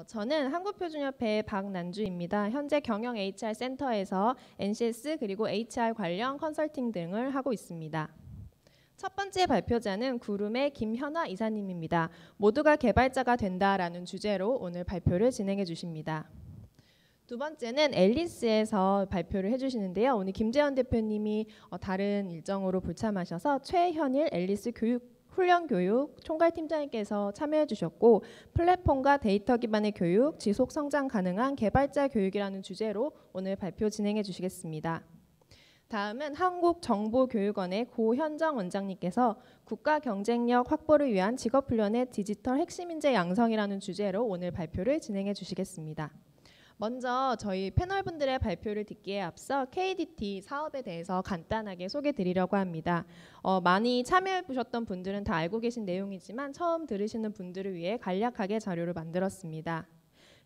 저는 한국표준협회의 박난주입니다. 현재 경영 HR 센터에서 NCS 그리고 HR 관련 컨설팅 등을 하고 있습니다. 첫 번째 발표자는 구름의 김현화 이사님입니다. 모두가 개발자가 된다라는 주제로 오늘 발표를 진행해 주십니다. 두 번째는 앨리스에서 발표를 해주시는데요. 오늘 김재현 대표님이 다른 일정으로 불참하셔서 최현일 앨리스 훈련교육 총괄팀장님께서 참여해 주셨고, 플랫폼과 데이터 기반의 교육, 지속 성장 가능한 개발자 교육이라는 주제로 오늘 발표 진행해 주시겠습니다. 다음은 한국정보교육원의 고현정 원장님께서 국가 경쟁력 확보를 위한 직업훈련의 디지털 핵심 인재 양성이라는 주제로 오늘 발표를 진행해 주시겠습니다. 먼저 저희 패널분들의 발표를 듣기에 앞서 KDT 사업에 대해서 간단하게 소개해 드리려고 합니다. 많이 참여해 보셨던 분들은 다 알고 계신 내용이지만 처음 들으시는 분들을 위해 간략하게 자료를 만들었습니다.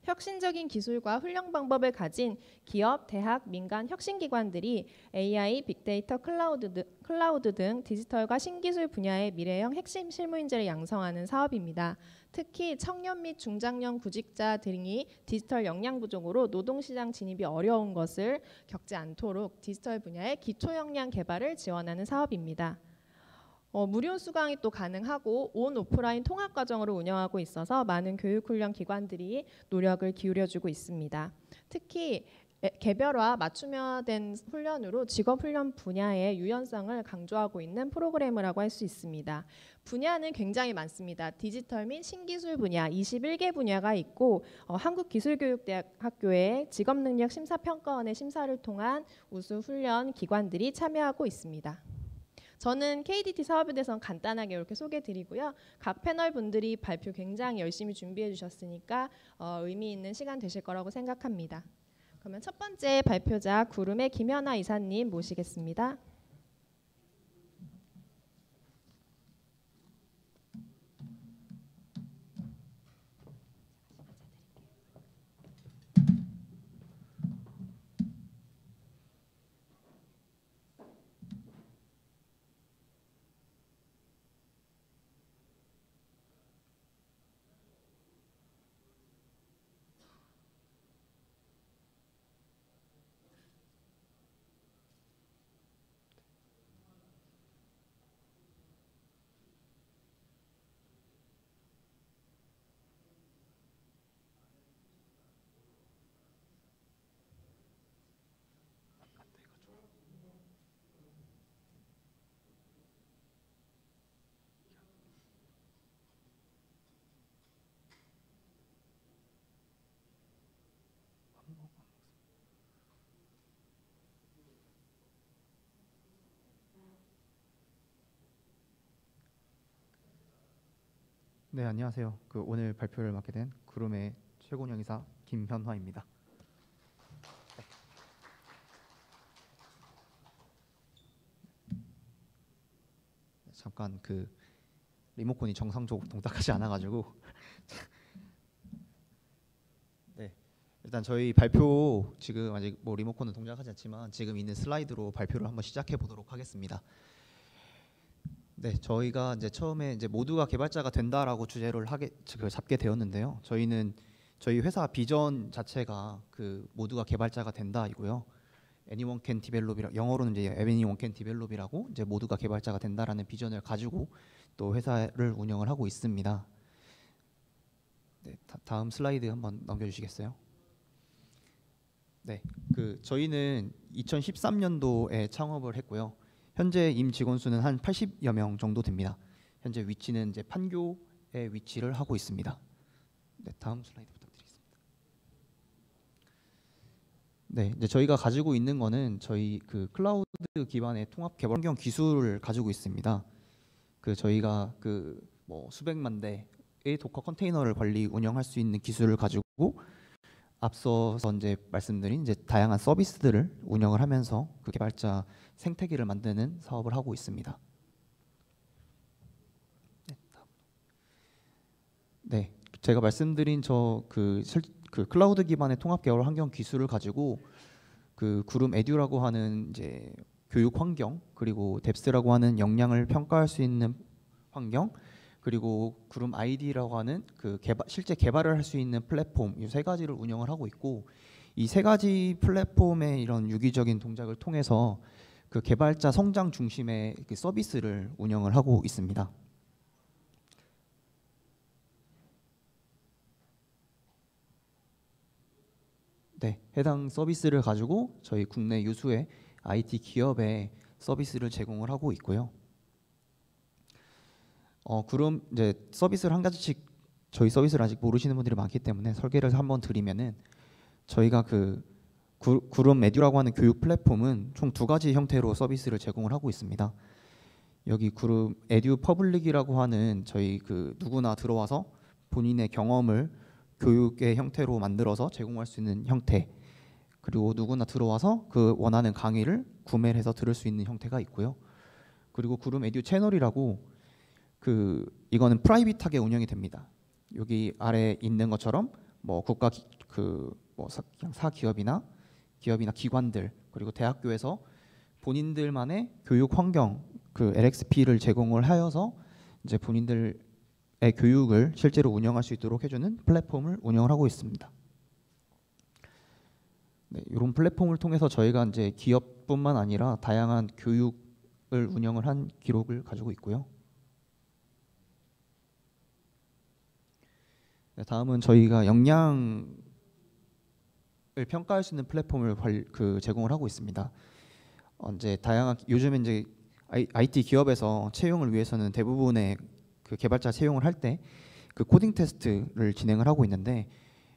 혁신적인 기술과 훈련 방법을 가진 기업, 대학, 민간 혁신기관들이 AI, 빅데이터, 클라우드 등 디지털과 신기술 분야의 미래형 핵심 실무인재를 양성하는 사업입니다. 특히 청년 및 중장년 구직자 등이 디지털 역량 부족으로 노동시장 진입이 어려운 것을 겪지 않도록 디지털 분야의 기초 역량 개발을 지원하는 사업입니다. 무료 수강이 또 가능하고 온 오프라인 통합 과정으로 운영하고 있어서 많은 교육훈련 기관들이 노력을 기울여주고 있습니다. 특히 개별화, 맞춤화된 훈련으로 직업훈련 분야의 유연성을 강조하고 있는 프로그램이라고 할 수 있습니다. 분야는 굉장히 많습니다. 디지털 및 신기술 분야 21개 분야가 있고 한국기술교육대학교의 직업능력심사평가원의 심사를 통한 우수 훈련 기관들이 참여하고 있습니다. 저는 KDT 사업에 대해서는 간단하게 이렇게 소개해드리고요. 각 패널 분들이 발표 굉장히 열심히 준비해 주셨으니까 의미 있는 시간 되실 거라고 생각합니다. 그러면 첫 번째 발표자 구름의 김현화 이사님 모시겠습니다. 네, 안녕하세요. 오늘 발표를 맡게 된 구름의 최곤영 이사 김현화입니다. 잠깐 리모컨이 정상적으로 동작하지 않아가지고 네, 일단 저희 발표 지금 아직 리모컨은 동작하지 않지만 지금 있는 슬라이드로 발표를 한번 시작해 보도록 하겠습니다. 네, 저희가 이제 처음에 모두가 개발자가 된다라고 주제를 잡게 되었는데요. 저희 회사 비전 자체가 모두가 개발자가 된다이고요. Anyone can develop이라, 영어로는 이제 Anyone can develop이라고 이제 모두가 개발자가 된다라는 비전을 가지고 또 회사를 운영을 하고 있습니다. 네, 다음 슬라이드 한번 넘겨주시겠어요? 네, 저희는 2013년도에 창업을 했고요. 현재 임직원 수는 한 80여 명 정도 됩니다. 현재 위치는 이제 판교에 위치를 하고 있습니다. 네, 다음 슬라이드 부탁드리겠습니다. 네, 이제 저희가 가지고 있는 거는 저희 클라우드 기반의 통합 개발 환경 기술을 가지고 있습니다. 저희가 수백만 대의 도커 컨테이너를 관리 운영할 수 있는 기술을 가지고 앞서서 이제 말씀드린 다양한 서비스들을 운영을 하면서 개발자 생태계를 만드는 사업을 하고 있습니다. 네, 제가 말씀드린 클라우드 기반의 통합 개발 환경 기술을 가지고 구름 에듀라고 하는 이제 교육 환경, 그리고 뎁스라고 하는 역량을 평가할 수 있는 환경, 그리고 구름 아이디라고 하는 그 실제 개발을 할 수 있는 플랫폼 이 세 가지를 운영을 하고 있고, 이 세 가지 플랫폼의 이런 유기적인 동작을 통해서 그 개발자 성장 중심의 그 서비스를 운영을 하고 있습니다. 네, 해당 서비스를 가지고 저희 국내 유수의 IT 기업에 서비스를 제공을 하고 있고요. 그럼 이제 서비스를 한 가지씩, 저희 서비스를 아직 모르시는 분들이 많기 때문에 설계를 한번 드리면은, 저희가 그 구름 에듀라고 하는 교육 플랫폼은 총 두 가지 형태로 서비스를 제공을 하고 있습니다. 여기 구름 에듀 퍼블릭이라고 하는 저희 그 누구나 들어와서 본인의 경험을 교육의 형태로 만들어서 제공할 수 있는 형태, 그리고 누구나 들어와서 그 원하는 강의를 구매를 해서 들을 수 있는 형태가 있고요. 그리고 구름 에듀 채널이라고, 이거는 프라이빗하게 운영이 됩니다. 여기 아래 있는 것처럼 뭐 국가 그냥 사기업이나 기관들, 그리고 대학교에서 본인들만의 교육 환경 그 LXP를 제공을 하여서 이제 본인들의 교육을 실제로 운영할 수 있도록 해주는 플랫폼을 운영을 하고 있습니다. 네, 이런 플랫폼을 통해서 저희가 이제 기업뿐만 아니라 다양한 교육을 운영을 한 기록을 가지고 있고요. 네, 다음은 저희가 역량을 평가할 수 있는 플랫폼을 제공을 하고 있습니다. 이제 다양한 요즘에 이제 IT 기업에서 채용을 위해서는 대부분의 그 개발자 채용을 할 때 그 코딩 테스트를 진행을 하고 있는데,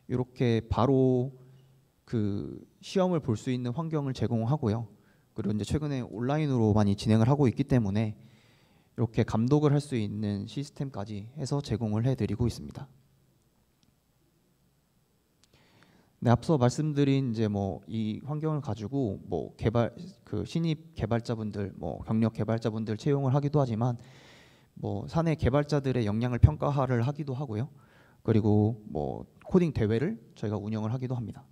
이렇게 바로 그 시험을 볼 수 있는 환경을 제공하고요. 그리고 이제 최근에 온라인으로 많이 진행을 하고 있기 때문에 이렇게 감독을 할 수 있는 시스템까지 해서 제공을 해드리고 있습니다. 네, 앞서 말씀드린 이제 뭐 이 환경을 가지고 뭐 신입 개발자분들, 뭐 경력 개발자분들 채용을 하기도 하지만, 뭐 사내 개발자들의 역량을 평가를 하기도 하고요. 그리고 뭐 코딩 대회를 저희가 운영을 하기도 합니다.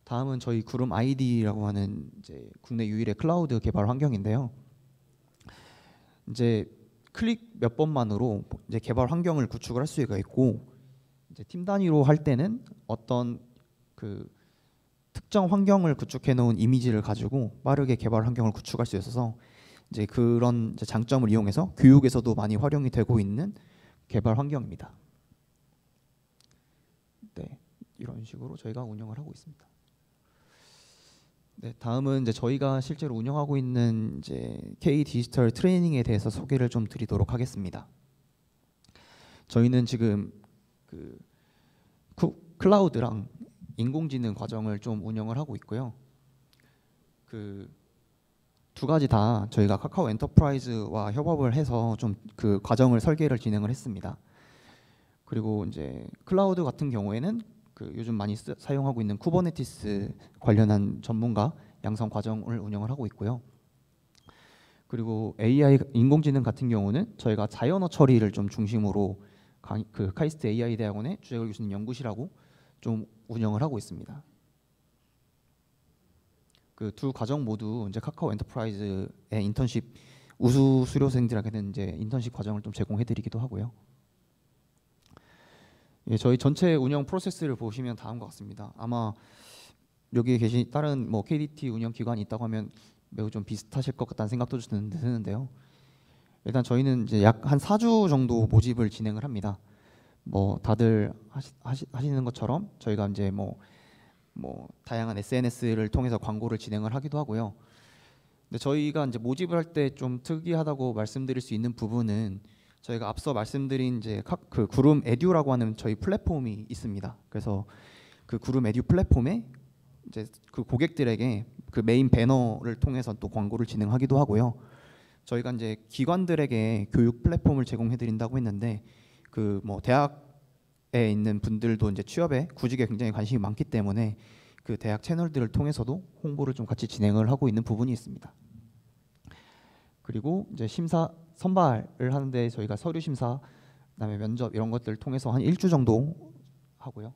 다음은 저희 구름 아이디라고 하는 이제 국내 유일의 클라우드 개발 환경인데요. 이제 클릭 몇 번만으로 이제 개발 환경을 구축을 할 수가 있고, 이제 팀 단위로 할 때는 어떤 그 특정 환경을 구축해 놓은 이미지를 가지고 빠르게 개발 환경을 구축할 수 있어서 이제 그런 이제 장점을 이용해서 교육에서도 많이 활용이 되고 있는 개발 환경입니다. 네, 이런 식으로 저희가 운영을 하고 있습니다. 네, 다음은 이제 저희가 실제로 운영하고 있는 이제 K 디지털 트레이닝에 대해서 소개를 좀 드리도록 하겠습니다. 저희는 지금 그 클라우드랑 인공지능 과정을 좀 운영을 하고 있고요. 그 두 가지 다 저희가 카카오 엔터프라이즈와 협업을 해서 좀 그 과정을 설계를 진행을 했습니다. 그리고 이제 클라우드 같은 경우에는 그 요즘 많이 사용하고 있는 쿠버네티스 관련한 전문가 양성 과정을 운영을 하고 있고요. 그리고 AI 인공지능 같은 경우는 저희가 자연어 처리를 좀 중심으로 그 카이스트 AI 대학원의 주재걸 교수님 연구실하고 좀 운영을 하고 있습니다. 그 두 과정 모두 이제 카카오 엔터프라이즈의 인턴십 우수 수료생들에게는 이제 인턴십 과정을 좀 제공해드리기도 하고요. 예, 저희 전체 운영 프로세스를 보시면 다음과 같습니다. 아마 여기에 계신 다른 뭐 KDT 운영 기관이 있다고 하면 매우 좀 비슷하실 것 같다는 생각도 드는데요. 일단 저희는 이제 약 한 4주 정도 모집을 진행을 합니다. 뭐 다들 하시는 것처럼 저희가 이제 뭐 다양한 SNS를 통해서 광고를 진행을 하기도 하고요. 근데 저희가 이제 모집을 할 때 좀 특이하다고 말씀드릴 수 있는 부분은, 저희가 앞서 말씀드린 이제 그 구름 에듀라고 하는 저희 플랫폼이 있습니다. 그래서 그 구름 에듀 플랫폼에 이제 그 고객들에게 그 메인 배너를 통해서 또 광고를 진행하기도 하고요. 저희가 이제 기관들에게 교육 플랫폼을 제공해 드린다고 했는데, 그 뭐 대학에 있는 분들도 이제 취업에 구직에 굉장히 관심이 많기 때문에 그 대학 채널들을 통해서도 홍보를 좀 같이 진행을 하고 있는 부분이 있습니다. 그리고 이제 선발을 하는데 저희가 서류 심사, 그다음에 면접 이런 것들을 통해서 한 1주 정도 하고요.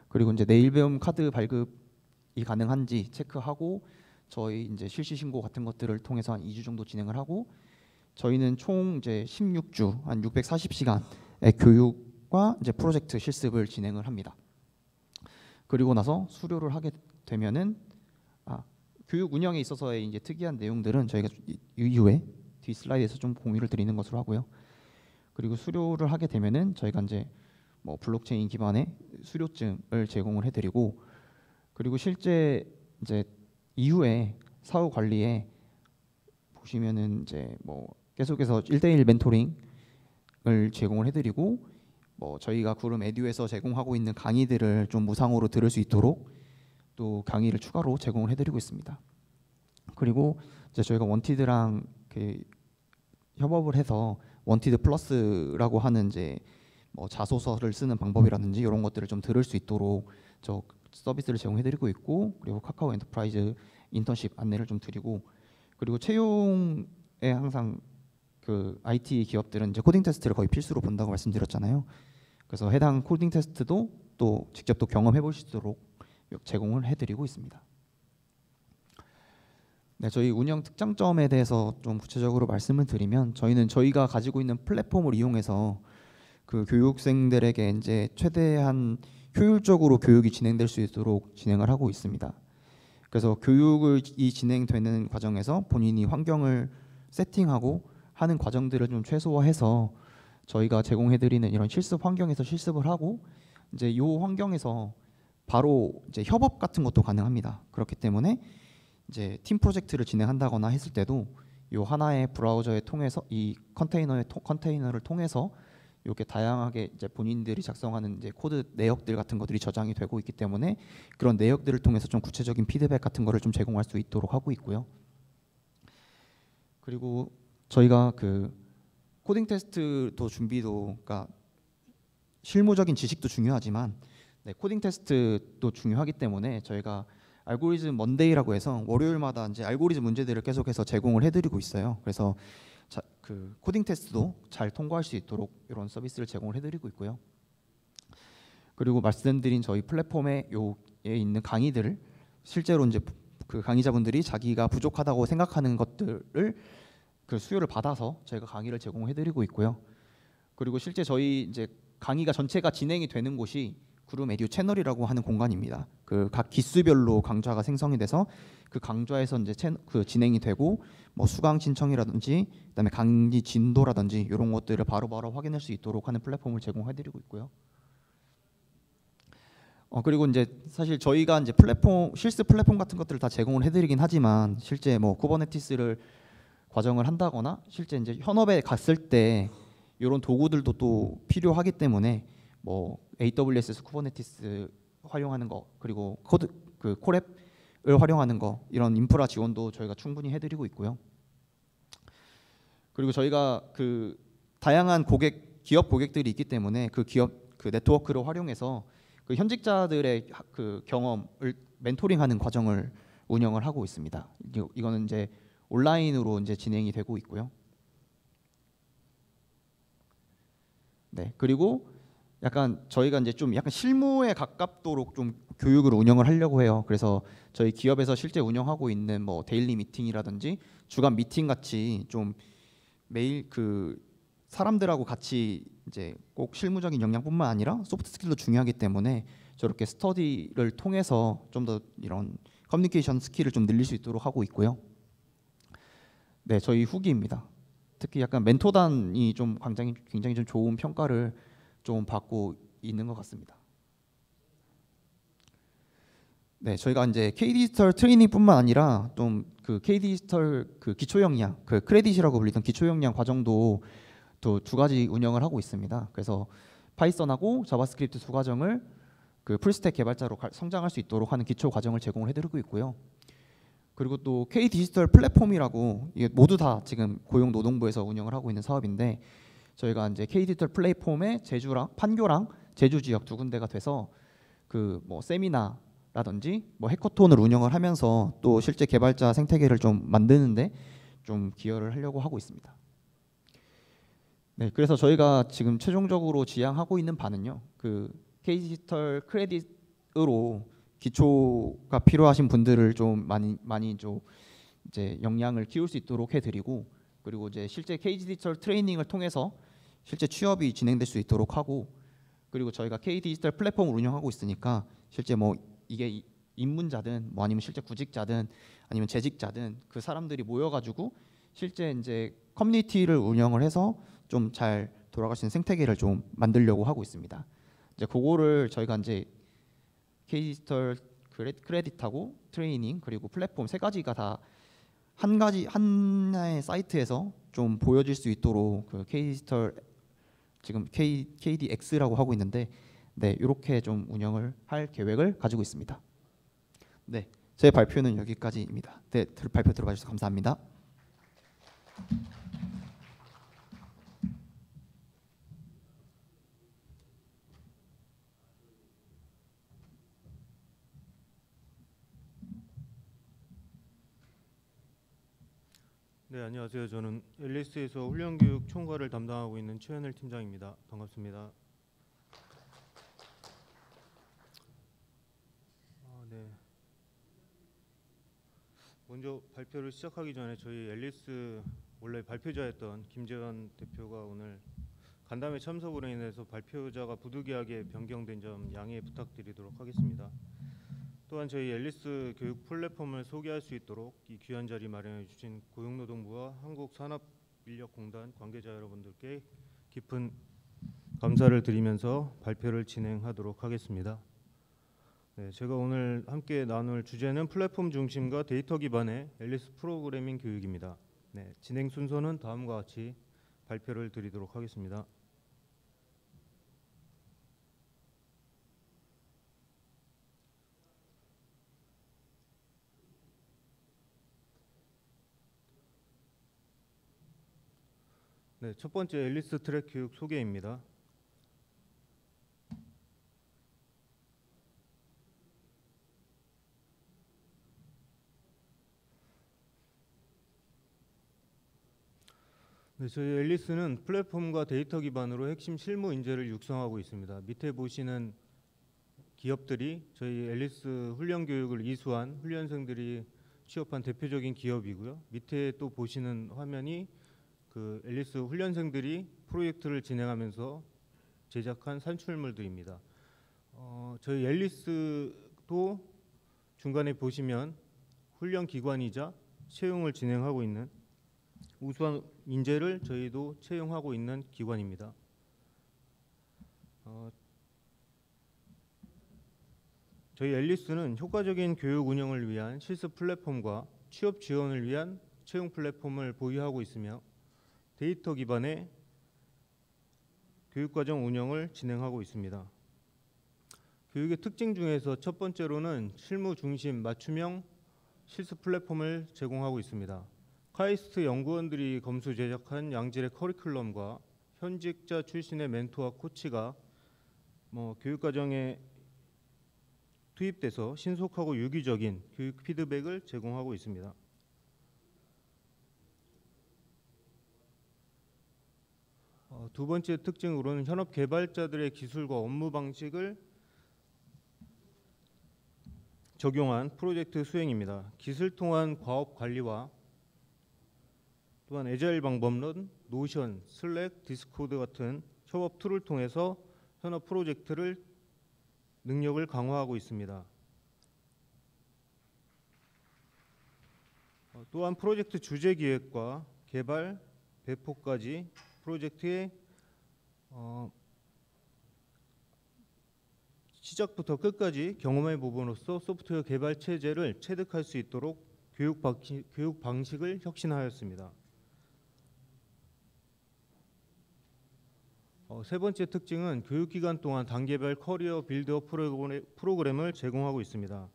그리고 이제 내일 배움 카드 발급이 가능한지 체크하고 저희 이제 실시 신고 같은 것들을 통해서 한 2주 정도 진행을 하고, 저희는 총 이제 16주 한 640시간의 교육과 이제 프로젝트 실습을 진행을 합니다. 그리고 나서 수료를 하게 되면은 교육 운영에 있어서의 이제 특이한 내용들은 저희가 이후에 뒤 슬라이드에서 좀 공유를 드리는 것으로 하고요. 그리고 수료를 하게 되면은 저희가 이제 뭐 블록체인 기반의 수료증을 제공을 해드리고, 그리고 실제 이제 이후에 사후 관리에 보시면은 이제 뭐 계속해서 1대1 멘토링을 제공을 해드리고, 뭐 저희가 구름 에듀에서 제공하고 있는 강의들을 좀 무상으로 들을 수 있도록 또 강의를 추가로 제공을 해드리고 있습니다. 그리고 이제 저희가 원티드랑 협업을 해서 원티드 플러스라고 하는 이제 뭐 자소서를 쓰는 방법이라든지 이런 것들을 좀 들을 수 있도록 저 서비스를 제공해드리고 있고, 그리고 카카오 엔터프라이즈 인턴십 안내를 좀 드리고, 그리고 채용에 항상 그 IT 기업들은 이제 코딩 테스트를 거의 필수로 본다고 말씀드렸잖아요. 그래서 해당 코딩 테스트도 또 직접 또 경험해 볼 수 있도록 제공을 해드리고 있습니다. 네, 저희 운영 특장점에 대해서 좀 구체적으로 말씀을 드리면, 저희는 저희가 가지고 있는 플랫폼을 이용해서 그 교육생들에게 이제 최대한 효율적으로 교육이 진행될 수 있도록 진행을 하고 있습니다. 그래서 교육이 진행되는 과정에서 본인이 환경을 세팅하고 하는 과정들을 좀 최소화해서 저희가 제공해드리는 이런 실습 환경에서 실습을 하고, 이제 이 환경에서 바로 이제 협업 같은 것도 가능합니다. 그렇기 때문에 이제 팀 프로젝트를 진행한다거나 했을 때도 이 하나의 브라우저에 통해서 이 컨테이너를 통해서 이렇게 다양하게 이제 본인들이 작성하는 이제 코드 내역들 같은 것들이 저장이 되고 있기 때문에 그런 내역들을 통해서 좀 구체적인 피드백 같은 거를 좀 제공할 수 있도록 하고 있고요. 그리고 저희가 그 코딩 테스트도 준비도, 그러니까 실무적인 지식도 중요하지만 코딩 테스트도 중요하기 때문에 저희가 알고리즘 먼데이라고 해서 월요일마다 이제 알고리즘 문제들을 계속해서 제공을 해드리고 있어요. 그래서 그 코딩 테스트도 잘 통과할 수 있도록 이런 서비스를 제공을 해드리고 있고요. 그리고 말씀드린 저희 플랫폼에 있는 강의들을 실제로 이제 그 강의자분들이 자기가 부족하다고 생각하는 것들을 그 수요를 받아서 저희가 강의를 제공해드리고 있고요. 그리고 실제 저희 이제 강의가 전체가 진행이 되는 곳이 구름 에듀 채널이라고 하는 공간입니다. 그 각 기수별로 강좌가 생성이 돼서 그 강좌에서 이제 그 진행이 되고, 뭐 수강 신청이라든지 그다음에 강의 진도라든지 이런 것들을 바로바로 확인할 수 있도록 하는 플랫폼을 제공해드리고 있고요. 그리고 이제 사실 저희가 이제 실습 플랫폼 같은 것들을 다 제공을 해드리긴 하지만, 실제 뭐 쿠버네티스를 과정을 한다거나 실제 이제 현업에 갔을 때 이런 도구들도 또 필요하기 때문에 뭐 AWS 쿠버네티스 활용하는 거, 그리고 콜앱을 활용하는 거, 이런 인프라 지원도 저희가 충분히 해드리고 있고요. 그리고 저희가 그 다양한 기업 고객들이 있기 때문에 그 기업 그 네트워크를 활용해서 그 현직자들의 그 경험을 멘토링하는 과정을 운영을 하고 있습니다. 이거는 이제 온라인으로 이제 진행이 되고 있고요. 네, 그리고 약간 저희가 이제 좀 약간 실무에 가깝도록 좀 교육을 운영을 하려고 해요. 그래서 저희 기업에서 실제 운영하고 있는 뭐 데일리 미팅이라든지 주간 미팅 같이 좀 매일 그 사람들하고 같이 이제 꼭 실무적인 역량뿐만 아니라 소프트 스킬도 중요하기 때문에 저렇게 스터디를 통해서 좀 더 이런 커뮤니케이션 스킬을 좀 늘릴 수 있도록 하고 있고요. 네, 저희 후기입니다. 특히 약간 멘토단이 좀 굉장히 좀 좋은 평가를 좀 받고 있는 것 같습니다. 네, 저희가 이제 K-디지털 트레이닝뿐만 아니라 좀 그 K-디지털 그 기초 역량, 그 크레딧이라고 불리던 기초 역량 과정도 또 2가지 운영을 하고 있습니다. 그래서 파이썬하고 자바스크립트 2과정을 그 풀스택 개발자로 성장할 수 있도록 하는 기초 과정을 제공을 해드리고 있고요. 그리고 또 K-디지털 플랫폼이라고, 이게 모두 다 지금 고용노동부에서 운영을 하고 있는 사업인데, 저희가 이제 K-디지털 플랫폼의 판교랑 제주 지역 2군데가 돼서 그 뭐 세미나라든지 뭐 해커톤을 운영을 하면서 또 실제 개발자 생태계를 좀 만드는데 좀 기여를 하려고 하고 있습니다. 네, 그래서 저희가 지금 최종적으로 지향하고 있는 바는요, 그 K-디지털 크레딧으로 기초가 필요하신 분들을 좀 많이 좀 이제 역량을 키울 수 있도록 해드리고, 그리고 이제 실제 KD 디지털 트레이닝을 통해서 실제 취업이 진행될 수 있도록 하고, 그리고 저희가 KD 디지털 플랫폼을 운영하고 있으니까 실제 뭐 이게 입문자든 뭐 아니면 실제 구직자든 아니면 재직자든 그 사람들이 모여가지고 실제 이제 커뮤니티를 운영을 해서 좀 잘 돌아갈 수 있는 생태계를 좀 만들려고 하고 있습니다. 이제 그거를 저희가 이제 KD 디지털 크레딧하고 트레이닝 그리고 플랫폼 세 가지가 다 하나의 사이트에서 좀 보여질 수 있도록 그 KD 디지털 지금 KDX라고 하고 있는데, 네, 이렇게 좀 운영을 할 계획을 가지고 있습니다. 네, 제 발표는 여기까지입니다. 네, 발표 들어봐 주셔서 감사합니다. 네, 안녕하세요. 저는 앨리스에서 훈련교육 총괄을 담당하고 있는 최현일 팀장입니다. 반갑습니다. 네. 먼저 발표를 시작하기 전에 저희 앨리스 원래 발표자였던 김재환 대표가 오늘 간담회 참석으로 인해서 발표자가 부득이하게 변경된 점 양해 부탁드리도록 하겠습니다. 또한 저희 앨리스 교육 플랫폼을 소개할 수 있도록 이 귀한 자리 마련해 주신 고용노동부와 한국산업인력공단 관계자 여러분들께 깊은 감사를 드리면서 발표를 진행하도록 하겠습니다. 네, 제가 오늘 함께 나눌 주제는 플랫폼 중심과 데이터 기반의 앨리스 프로그래밍 교육입니다. 네, 진행 순서는 다음과 같이 발표를 드리도록 하겠습니다. 네, 첫 번째 앨리스 트랙 교육 소개입니다. 네, 저희 앨리스는 플랫폼과 데이터 기반으로 핵심 실무 인재를 육성하고 있습니다. 밑에 보시는 기업들이 저희 앨리스 훈련 교육을 이수한 훈련생들이 취업한 대표적인 기업이고요. 밑에 또 보시는 화면이 그 앨리스 훈련생들이 프로젝트를 진행하면서 제작한 산출물들입니다. 저희 앨리스도 중간에 보시면 훈련 기관이자 채용을 진행하고 있는 우수한 인재를 저희도 채용하고 있는 기관입니다. 저희 앨리스는 효과적인 교육 운영을 위한 실습 플랫폼과 취업 지원을 위한 채용 플랫폼을 보유하고 있으며 데이터 기반의 교육과정 운영을 진행하고 있습니다. 교육의 특징 중에서 첫 번째로는 실무 중심 맞춤형 실습 플랫폼을 제공하고 있습니다. 카이스트 연구원들이 검수 제작한 양질의 커리큘럼과 현직자 출신의 멘토와 코치가 교육과정에 투입돼서 신속하고 유기적인 교육 피드백을 제공하고 있습니다. 두 번째 특징으로는 현업 개발자들의 기술과 업무 방식을 적용한 프로젝트 수행입니다. 기술 통한 과업 관리와 또한 애자일 방법론, 노션, 슬랙, 디스코드 같은 협업 툴을 통해서 현업 프로젝트를 능력을 강화하고 있습니다. 또한 프로젝트 주제 기획과 개발, 배포까지 프로젝트의 시작부터 끝까지 경험해 보므로써 소프트웨어 개발 체제를 체득할 수 있도록 교육 방식을 혁신하였습니다. 세 번째 특징은 교육기간 동안 단계별 커리어 빌드업 프로그램을 제공하고 있습니다.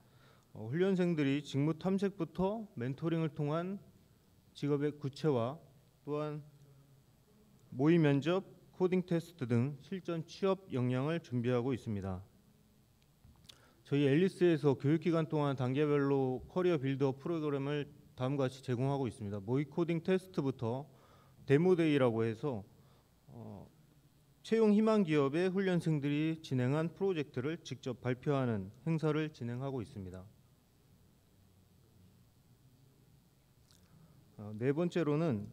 훈련생들이 직무 탐색부터 멘토링을 통한 직업의 구체화, 또한 모의 면접, 코딩 테스트 등 실전 취업 역량을 준비하고 있습니다. 저희 앨리스에서 교육기간 동안 단계별로 커리어 빌드업 프로그램을 다음과 같이 제공하고 있습니다. 모의 코딩 테스트부터 데모데이라고 해서 채용 희망 기업의 훈련생들이 진행한 프로젝트를 직접 발표하는 행사를 진행하고 있습니다. 네 번째로는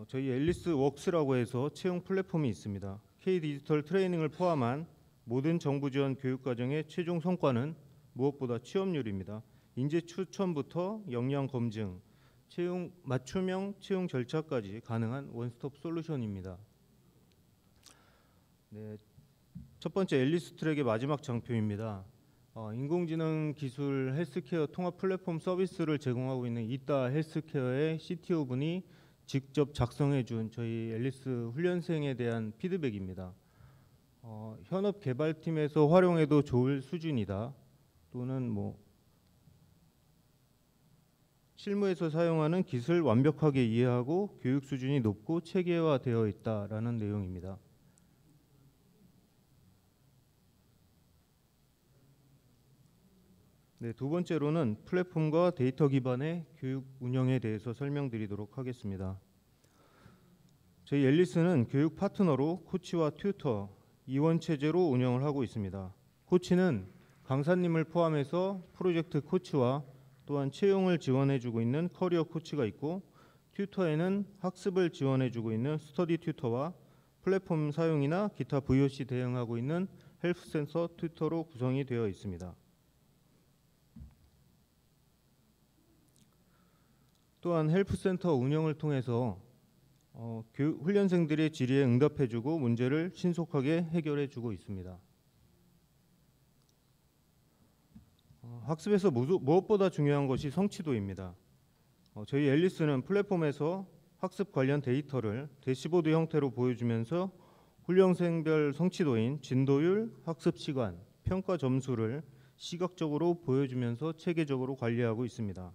저희 앨리스 웍스라고 해서 채용 플랫폼이 있습니다. K 디지털 트레이닝을 포함한 모든 정부 지원 교육과정의 최종 성과는 무엇보다 취업률입니다. 인재 추천부터 역량 검증, 맞춤형 채용 절차까지 가능한 원스톱 솔루션입니다. 네, 첫 번째 앨리스 트랙의 마지막 장표입니다. 인공지능 기술 헬스케어 통합 플랫폼 서비스를 제공하고 있는 이따 헬스케어의 CTO 분이 직접 작성해 준 저희 앨리스 훈련생에 대한 피드백입니다. 현업 개발팀에서 활용해도 좋을 수준이다. 또는 실무에서 사용하는 기술 완벽하게 이해하고 교육 수준이 높고 체계화되어 있다라는 내용입니다. 네, 두 번째로는 플랫폼과 데이터 기반의 교육 운영에 대해서 설명드리도록 하겠습니다. 저희 앨리스는 교육 파트너로 코치와 튜터, 이원 체제로 운영을 하고 있습니다. 코치는 강사님을 포함해서 프로젝트 코치와 또한 채용을 지원해주고 있는 커리어 코치가 있고, 튜터에는 학습을 지원해주고 있는 스터디 튜터와 플랫폼 사용이나 기타 VOC 대응하고 있는 헬프 센서 튜터로 구성이 되어 있습니다. 또한 헬프센터 운영을 통해서 훈련생들의 질의에 응답해주고 문제를 신속하게 해결해주고 있습니다. 학습에서 무엇보다 중요한 것이 성취도입니다. 저희 앨리스는 플랫폼에서 학습 관련 데이터를 대시보드 형태로 보여주면서 훈련생별 성취도인 진도율, 학습 시간, 평가 점수를 시각적으로 보여주면서 체계적으로 관리하고 있습니다.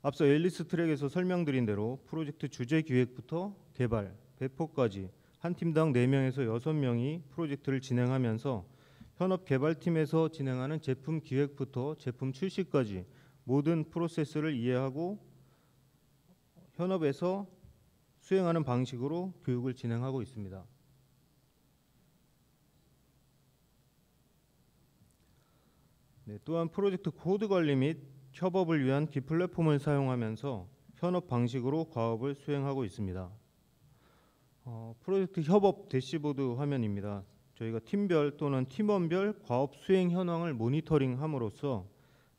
앞서 앨리스 트랙에서 설명드린 대로 프로젝트 주제 기획부터 개발, 배포까지 한 팀당 4명에서 6명이 프로젝트를 진행하면서 현업 개발팀에서 진행하는 제품 기획부터 제품 출시까지 모든 프로세스를 이해하고 현업에서 수행하는 방식으로 교육을 진행하고 있습니다. 네, 또한 프로젝트 코드 관리 및 협업을 위한 기 플랫폼을 사용하면서 현업 방식으로 과업을 수행하고 있습니다. 프로젝트 협업 대시보드 화면입니다. 저희가 팀별 또는 팀원별 과업 수행 현황을 모니터링함으로써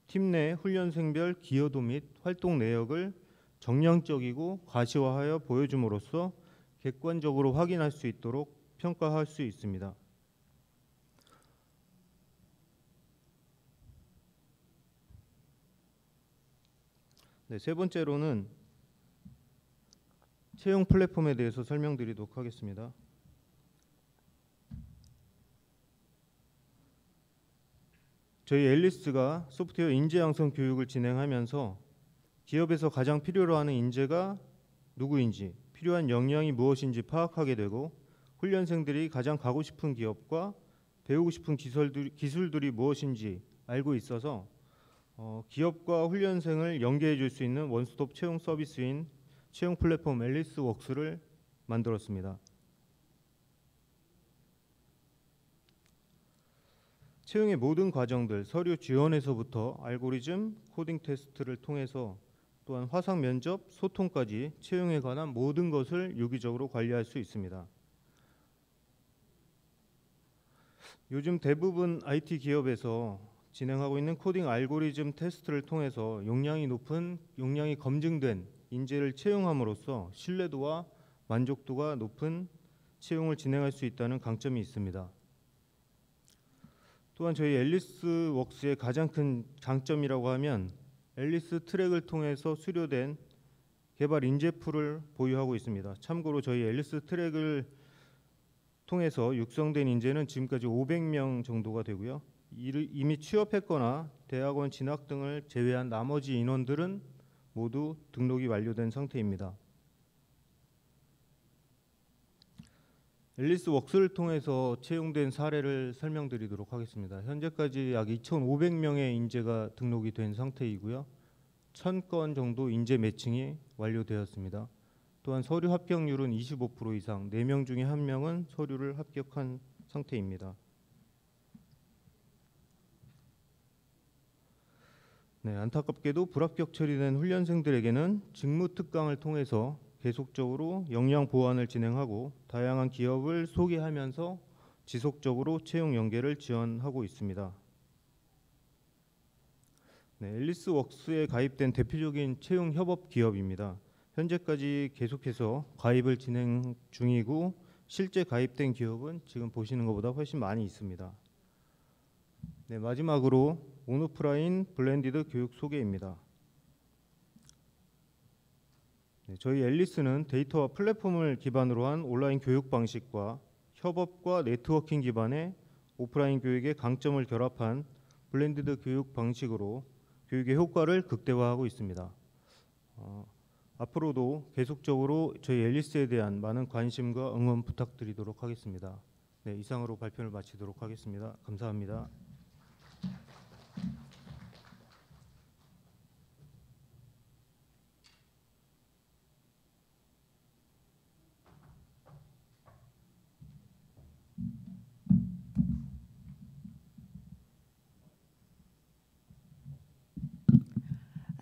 팀 내 훈련생별 기여도 및 활동 내역을 정량적이고 가시화하여 보여줌으로써 객관적으로 확인할 수 있도록 평가할 수 있습니다. 네, 세 번째로는 채용 플랫폼에 대해서 설명드리도록 하겠습니다. 저희 앨리스가 소프트웨어 인재 양성 교육을 진행하면서 기업에서 가장 필요로 하는 인재가 누구인지, 필요한 역량이 무엇인지 파악하게 되고, 훈련생들이 가장 가고 싶은 기업과 배우고 싶은 기술들이 무엇인지 알고 있어서 기업과 훈련생을 연계해 줄 수 있는 원스톱 채용 서비스인 채용 플랫폼 앨리스 웍스를 만들었습니다. 채용의 모든 과정들, 서류 지원에서부터 알고리즘, 코딩 테스트를 통해서 또한 화상 면접, 소통까지 채용에 관한 모든 것을 유기적으로 관리할 수 있습니다. 요즘 대부분 IT 기업에서 진행하고 있는 코딩 알고리즘 테스트를 통해서 용량이 검증된 인재를 채용함으로써 신뢰도와 만족도가 높은 채용을 진행할 수 있다는 강점이 있습니다. 또한 저희 앨리스 웍스의 가장 큰 장점이라고 하면 앨리스 트랙을 통해서 수료된 개발 인재풀을 보유하고 있습니다. 참고로 저희 앨리스 트랙을 통해서 육성된 인재는 지금까지 500명 정도가 되고요. 이미 취업했거나 대학원 진학 등을 제외한 나머지 인원들은 모두 등록이 완료된 상태입니다. 앨리스 웍스를 통해서 채용된 사례를 설명드리도록 하겠습니다. 현재까지 약 2,500명의 인재가 등록이 된 상태이고요. 1,000건 정도 인재 매칭이 완료되었습니다. 또한 서류 합격률은 25% 이상, 4명 중에 1명은 서류를 합격한 상태입니다. 네, 안타깝게도 불합격 처리된 훈련생들에게는 직무 특강을 통해서 계속적으로 역량 보완을 진행하고 다양한 기업을 소개하면서 지속적으로 채용 연계를 지원하고 있습니다. 네, 앨리스웍스에 가입된 대표적인 채용 협업 기업입니다. 현재까지 계속해서 가입을 진행 중이고 실제 가입된 기업은 지금 보시는 것보다 훨씬 많이 있습니다. 네, 마지막으로 온오프라인 블렌디드 교육 소개입니다. 네, 저희 앨리스는 데이터와 플랫폼을 기반으로 한 온라인 교육 방식과 협업과 네트워킹 기반의 오프라인 교육의 강점을 결합한 블렌디드 교육 방식으로 교육의 효과를 극대화하고 있습니다. 앞으로도 계속적으로 저희 앨리스에 대한 많은 관심과 응원 부탁드리도록 하겠습니다. 네, 이상으로 발표를 마치도록 하겠습니다. 감사합니다.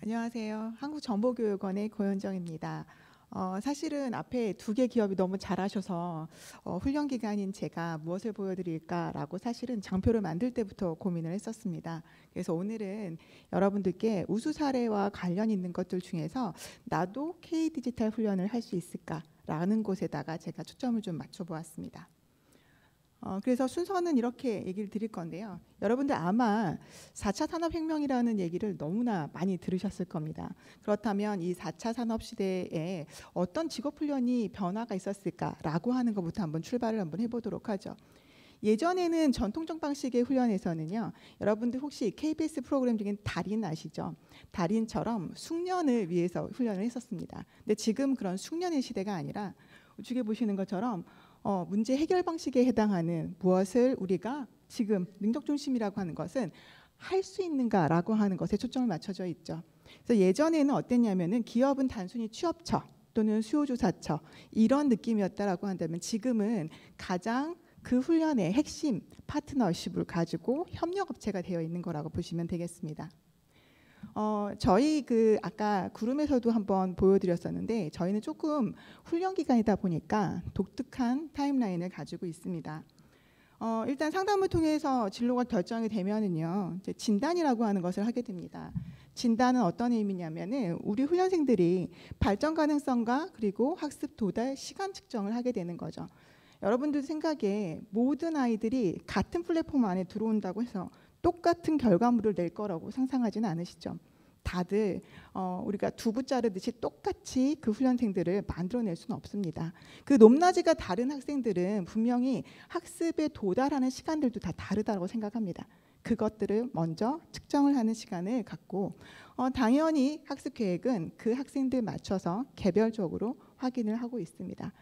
안녕하세요. 한국정보교육원의 고현정입니다. 사실은 앞에 두 개 기업이 너무 잘하셔서 훈련 기간인 제가 무엇을 보여드릴까라고 사실은 장표를 만들 때부터 고민을 했었습니다. 그래서 오늘은 여러분들께 우수 사례와 관련 있는 것들 중에서 나도 K-디지털 훈련을 할 수 있을까라는 곳에다가 제가 초점을 좀 맞춰보았습니다. 그래서 순서는 이렇게 얘기를 드릴 건데요. 여러분들 아마 4차 산업혁명이라는 얘기를 너무나 많이 들으셨을 겁니다. 그렇다면 이 4차 산업시대에 어떤 직업훈련이 변화가 있었을까라고 하는 것부터 한번 출발을 한번 해보도록 하죠. 예전에는 전통적 방식의 훈련에서는요. 여러분들 혹시 KBS 프로그램 중에 달인 아시죠? 달인처럼 숙련을 위해서 훈련을 했었습니다. 근데 지금 그런 숙련의 시대가 아니라 우측에 보시는 것처럼 문제 해결 방식에 해당하는 무엇을 우리가 지금 능력 중심이라고 하는 것은 할 수 있는가라고 하는 것에 초점을 맞춰져 있죠. 그래서 예전에는 어땠냐면은 기업은 단순히 취업처 또는 수요조사처 이런 느낌이었다라고 한다면 지금은 가장 그 훈련의 핵심 파트너십을 가지고 협력업체가 되어 있는 거라고 보시면 되겠습니다. 저희 아까 구름에서도 한번 보여드렸었는데 저희는 조금 훈련 기간이다 보니까 독특한 타임라인을 가지고 있습니다. 일단 상담을 통해서 진로가 결정이 되면은요, 이제 진단이라고 하는 것을 하게 됩니다. 진단은 어떤 의미냐면은 우리 훈련생들이 발전 가능성과 그리고 학습 도달 시간 측정을 하게 되는 거죠. 여러분들 생각에 모든 아이들이 같은 플랫폼 안에 들어온다고 해서 똑같은 결과물을 낼 거라고 상상하지는 않으시죠? 다들 우리가 두부 자르듯이 똑같이 그 훈련생들을 만들어낼 수는 없습니다. 그 높낮이가 다른 학생들은 분명히 학습에 도달하는 시간들도 다 다르다고 생각합니다. 그것들을 먼저 측정을 하는 시간을 갖고 당연히 학습 계획은 그 학생들 맞춰서 개별적으로 확인을 하고 있습니다.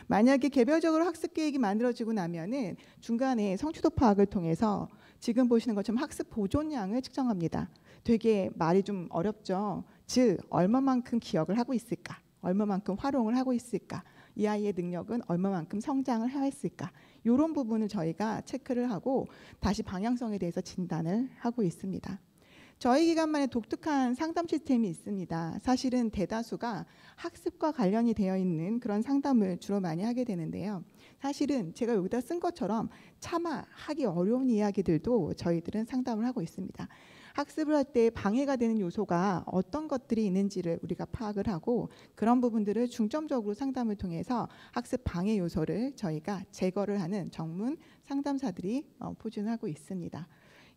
만약에 개별적으로 학습 계획이 만들어지고 나면은 중간에 성취도 파악을 통해서 지금 보시는 것처럼 학습 보존량을 측정합니다. 되게 말이 좀 어렵죠. 즉 얼마만큼 기억을 하고 있을까, 얼마만큼 활용을 하고 있을까, 이 아이의 능력은 얼마만큼 성장을 했을까, 이런 부분을 저희가 체크를 하고 다시 방향성에 대해서 진단을 하고 있습니다. 저희 기관만의 독특한 상담 시스템이 있습니다. 사실은 대다수가 학습과 관련이 되어 있는 그런 상담을 주로 많이 하게 되는데요. 사실은 제가 여기다 쓴 것처럼 차마 하기 어려운 이야기들도 저희들은 상담을 하고 있습니다. 학습을 할 때 방해가 되는 요소가 어떤 것들이 있는지를 우리가 파악을 하고 그런 부분들을 중점적으로 상담을 통해서 학습 방해 요소를 저희가 제거를 하는 전문 상담사들이 포진하고 있습니다.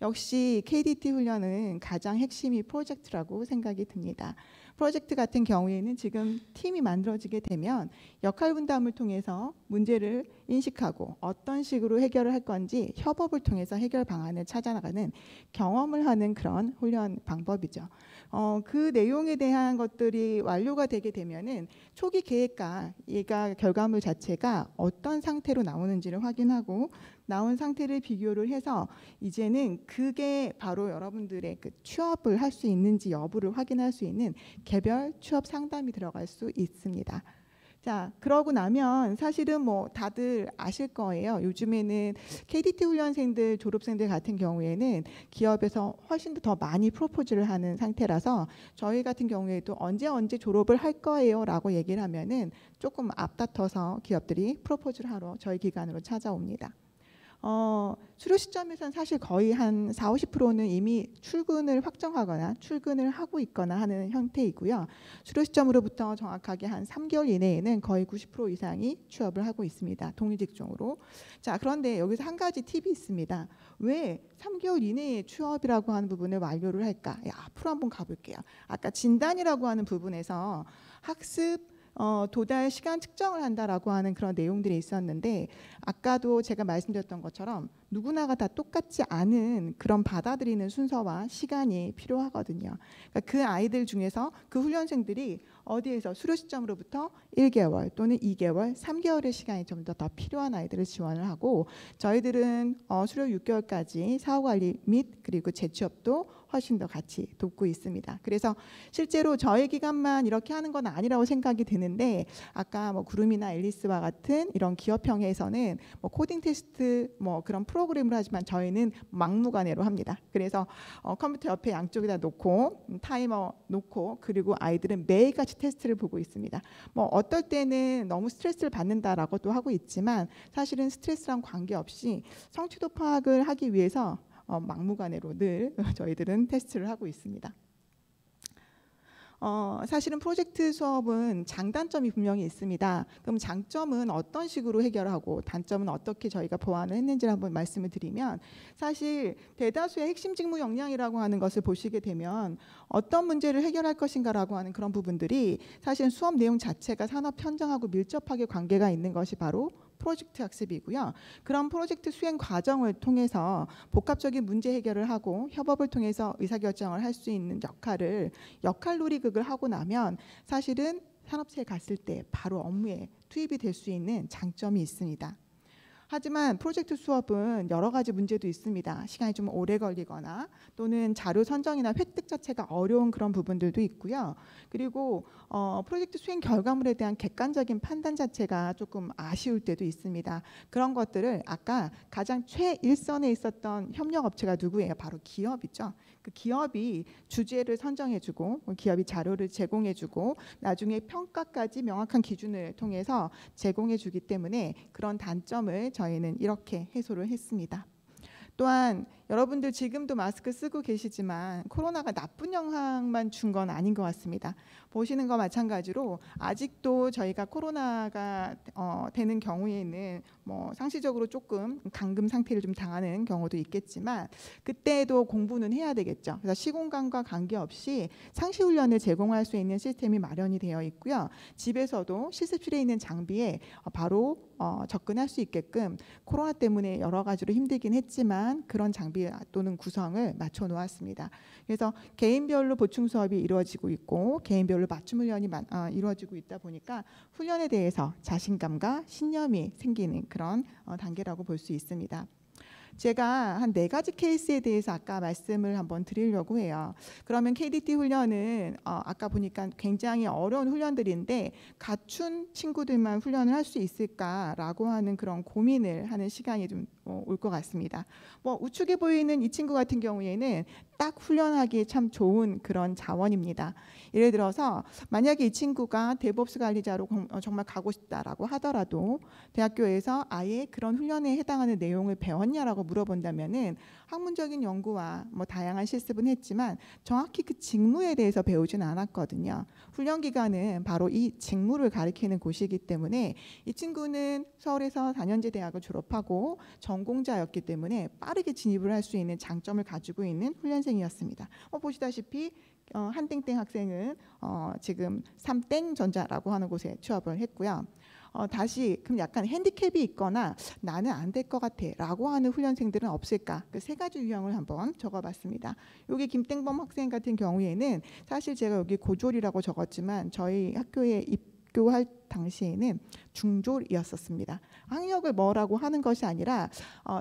역시 KDT 훈련은 가장 핵심이 프로젝트라고 생각이 듭니다. 프로젝트 같은 경우에는 지금 팀이 만들어지게 되면 역할 분담을 통해서 문제를 인식하고 어떤 식으로 해결을 할 건지 협업을 통해서 해결 방안을 찾아나가는 경험을 하는 그런 훈련 방법이죠. 그 내용에 대한 것들이 완료가 되게 되면은 초기 계획과 얘가 결과물 자체가 어떤 상태로 나오는지를 확인하고 나온 상태를 비교를 해서 이제는 그게 바로 여러분들의 그 취업을 할 수 있는지 여부를 확인할 수 있는 개별 취업 상담이 들어갈 수 있습니다. 자, 그러고 나면 사실은 뭐 다들 아실 거예요. 요즘에는 KDT 훈련생들, 졸업생들 같은 경우에는 기업에서 훨씬 더 많이 프로포즈를 하는 상태라서 저희 같은 경우에도 언제 졸업을 할 거예요라고 얘기를 하면은 조금 앞다퉈서 기업들이 프로포즈를 하러 저희 기관으로 찾아옵니다. 수료 시점에서는 사실 거의 한 40~50%는 이미 출근을 확정하거나 출근을 하고 있거나 하는 형태이고요. 수료 시점으로부터 정확하게 한 3개월 이내에는 거의 90% 이상이 취업을 하고 있습니다. 동일 직종으로. 자, 그런데 여기서 한 가지 팁이 있습니다. 왜 3개월 이내에 취업이라고 하는 부분을 완료를 할까? 앞으로 한번 가볼게요. 아까 진단이라고 하는 부분에서 학습 도달 시간 측정을 한다라고 하는 그런 내용들이 있었는데 아까도 제가 말씀드렸던 것처럼 누구나가 다 똑같지 않은 그런 받아들이는 순서와 시간이 필요하거든요. 그러니까 그 아이들 중에서 그 훈련생들이 어디에서 수료 시점으로부터 1개월 또는 2개월, 3개월의 시간이 좀 더 필요한 아이들을 지원을 하고 저희들은 수료 6개월까지 사후관리 및 그리고 재취업도 훨씬 더 같이 돕고 있습니다. 그래서 실제로 저희 기관만 이렇게 하는 건 아니라고 생각이 드는데 아까 뭐 구름이나 앨리스와 같은 이런 기업형에서는 뭐 코딩 테스트 뭐 그런 프로그램을 하지만 저희는 막무가내로 합니다. 그래서 컴퓨터 옆에 양쪽에다 놓고 타이머 놓고 그리고 아이들은 매일같이 테스트를 보고 있습니다. 뭐 어떨 때는 너무 스트레스를 받는다라고도 하고 있지만 사실은 스트레스랑 관계없이 성취도 파악을 하기 위해서 막무가내로 늘 저희들은 테스트를 하고 있습니다. 사실은 프로젝트 수업은 장단점이 분명히 있습니다. 그럼 장점은 어떤 식으로 해결하고 단점은 어떻게 저희가 보완을 했는지를 한번 말씀을 드리면 사실 대다수의 핵심 직무 역량이라고 하는 것을 보시게 되면 어떤 문제를 해결할 것인가라고 하는 그런 부분들이 사실 수업 내용 자체가 산업 현장하고 밀접하게 관계가 있는 것이 바로 프로젝트 학습이고요. 그런 프로젝트 수행 과정을 통해서 복합적인 문제 해결을 하고 협업을 통해서 의사결정을 할 수 있는 역할놀이극을 하고 나면 사실은 산업체에 갔을 때 바로 업무에 투입이 될 수 있는 장점이 있습니다. 하지만 프로젝트 수업은 여러 가지 문제도 있습니다. 시간이 좀 오래 걸리거나 또는 자료 선정이나 획득 자체가 어려운 그런 부분들도 있고요. 그리고 프로젝트 수행 결과물에 대한 객관적인 판단 자체가 조금 아쉬울 때도 있습니다. 그런 것들을 아까 가장 최일선에 있었던 협력업체가 누구예요? 바로 기업이죠. 그 기업이 주제를 선정해주고 기업이 자료를 제공해주고 나중에 평가까지 명확한 기준을 통해서 제공해주기 때문에 그런 단점을 저희는 이렇게 해소를 했습니다. 또한 여러분들 지금도 마스크 쓰고 계시지만 코로나가 나쁜 영향만 준 건 아닌 것 같습니다. 보시는 거 마찬가지로 아직도 저희가 코로나가 되는 경우에는 뭐 상시적으로 조금 감금 상태를 좀 당하는 경우도 있겠지만 그때도 공부는 해야 되겠죠. 그래서 시공간과 관계없이 상시 훈련을 제공할 수 있는 시스템이 마련이 되어 있고요. 집에서도 실습실에 있는 장비에 바로 접근할 수 있게끔 코로나 때문에 여러 가지로 힘들긴 했지만 그런 장비 또는 구성을 맞춰 놓았습니다. 그래서 개인별로 보충 수업이 이루어지고 있고 개인별로 맞춤 훈련이 이루어지고 있다 보니까 훈련에 대해서 자신감과 신념이 생기는 그런 단계라고 볼 수 있습니다. 제가 한 4가지 케이스에 대해서 아까 말씀을 한번 드리려고 해요. 그러면 KDT 훈련은 아까 보니까 굉장히 어려운 훈련들인데 갖춘 친구들만 훈련을 할 수 있을까라고 하는 그런 고민을 하는 시간이 좀 올 것 같습니다. 뭐 우측에 보이는 이 친구 같은 경우에는 딱 훈련하기에 참 좋은 그런 자원입니다. 예를 들어서 만약에 이 친구가 데브옵스 관리자로 정말 가고 싶다라고 하더라도 대학교에서 아예 그런 훈련에 해당하는 내용을 배웠냐라고 물어본다면은 학문적인 연구와 뭐 다양한 실습은 했지만 정확히 그 직무에 대해서 배우지는 않았거든요. 훈련 기간은 바로 이 직무를 가리키는 곳이기 때문에 이 친구는 서울에서 4년제 대학을 졸업하고 전공자였기 때문에 빠르게 진입을 할 수 있는 장점을 가지고 있는 훈련생이었습니다. 보시다시피 한땡땡 학생은 지금 3땡전자라고 하는 곳에 취업을 했고요. 다시 그럼 약간 핸디캡이 있거나 나는 안 될 것 같아 라고 하는 훈련생들은 없을까? 그 3가지 유형을 한번 적어봤습니다. 여기 김땡범 학생 같은 경우에는 사실 제가 여기 고졸이라고 적었지만 저희 학교에 학교할 당시에는 중졸이었었습니다. 학력을 뭐라고 하는 것이 아니라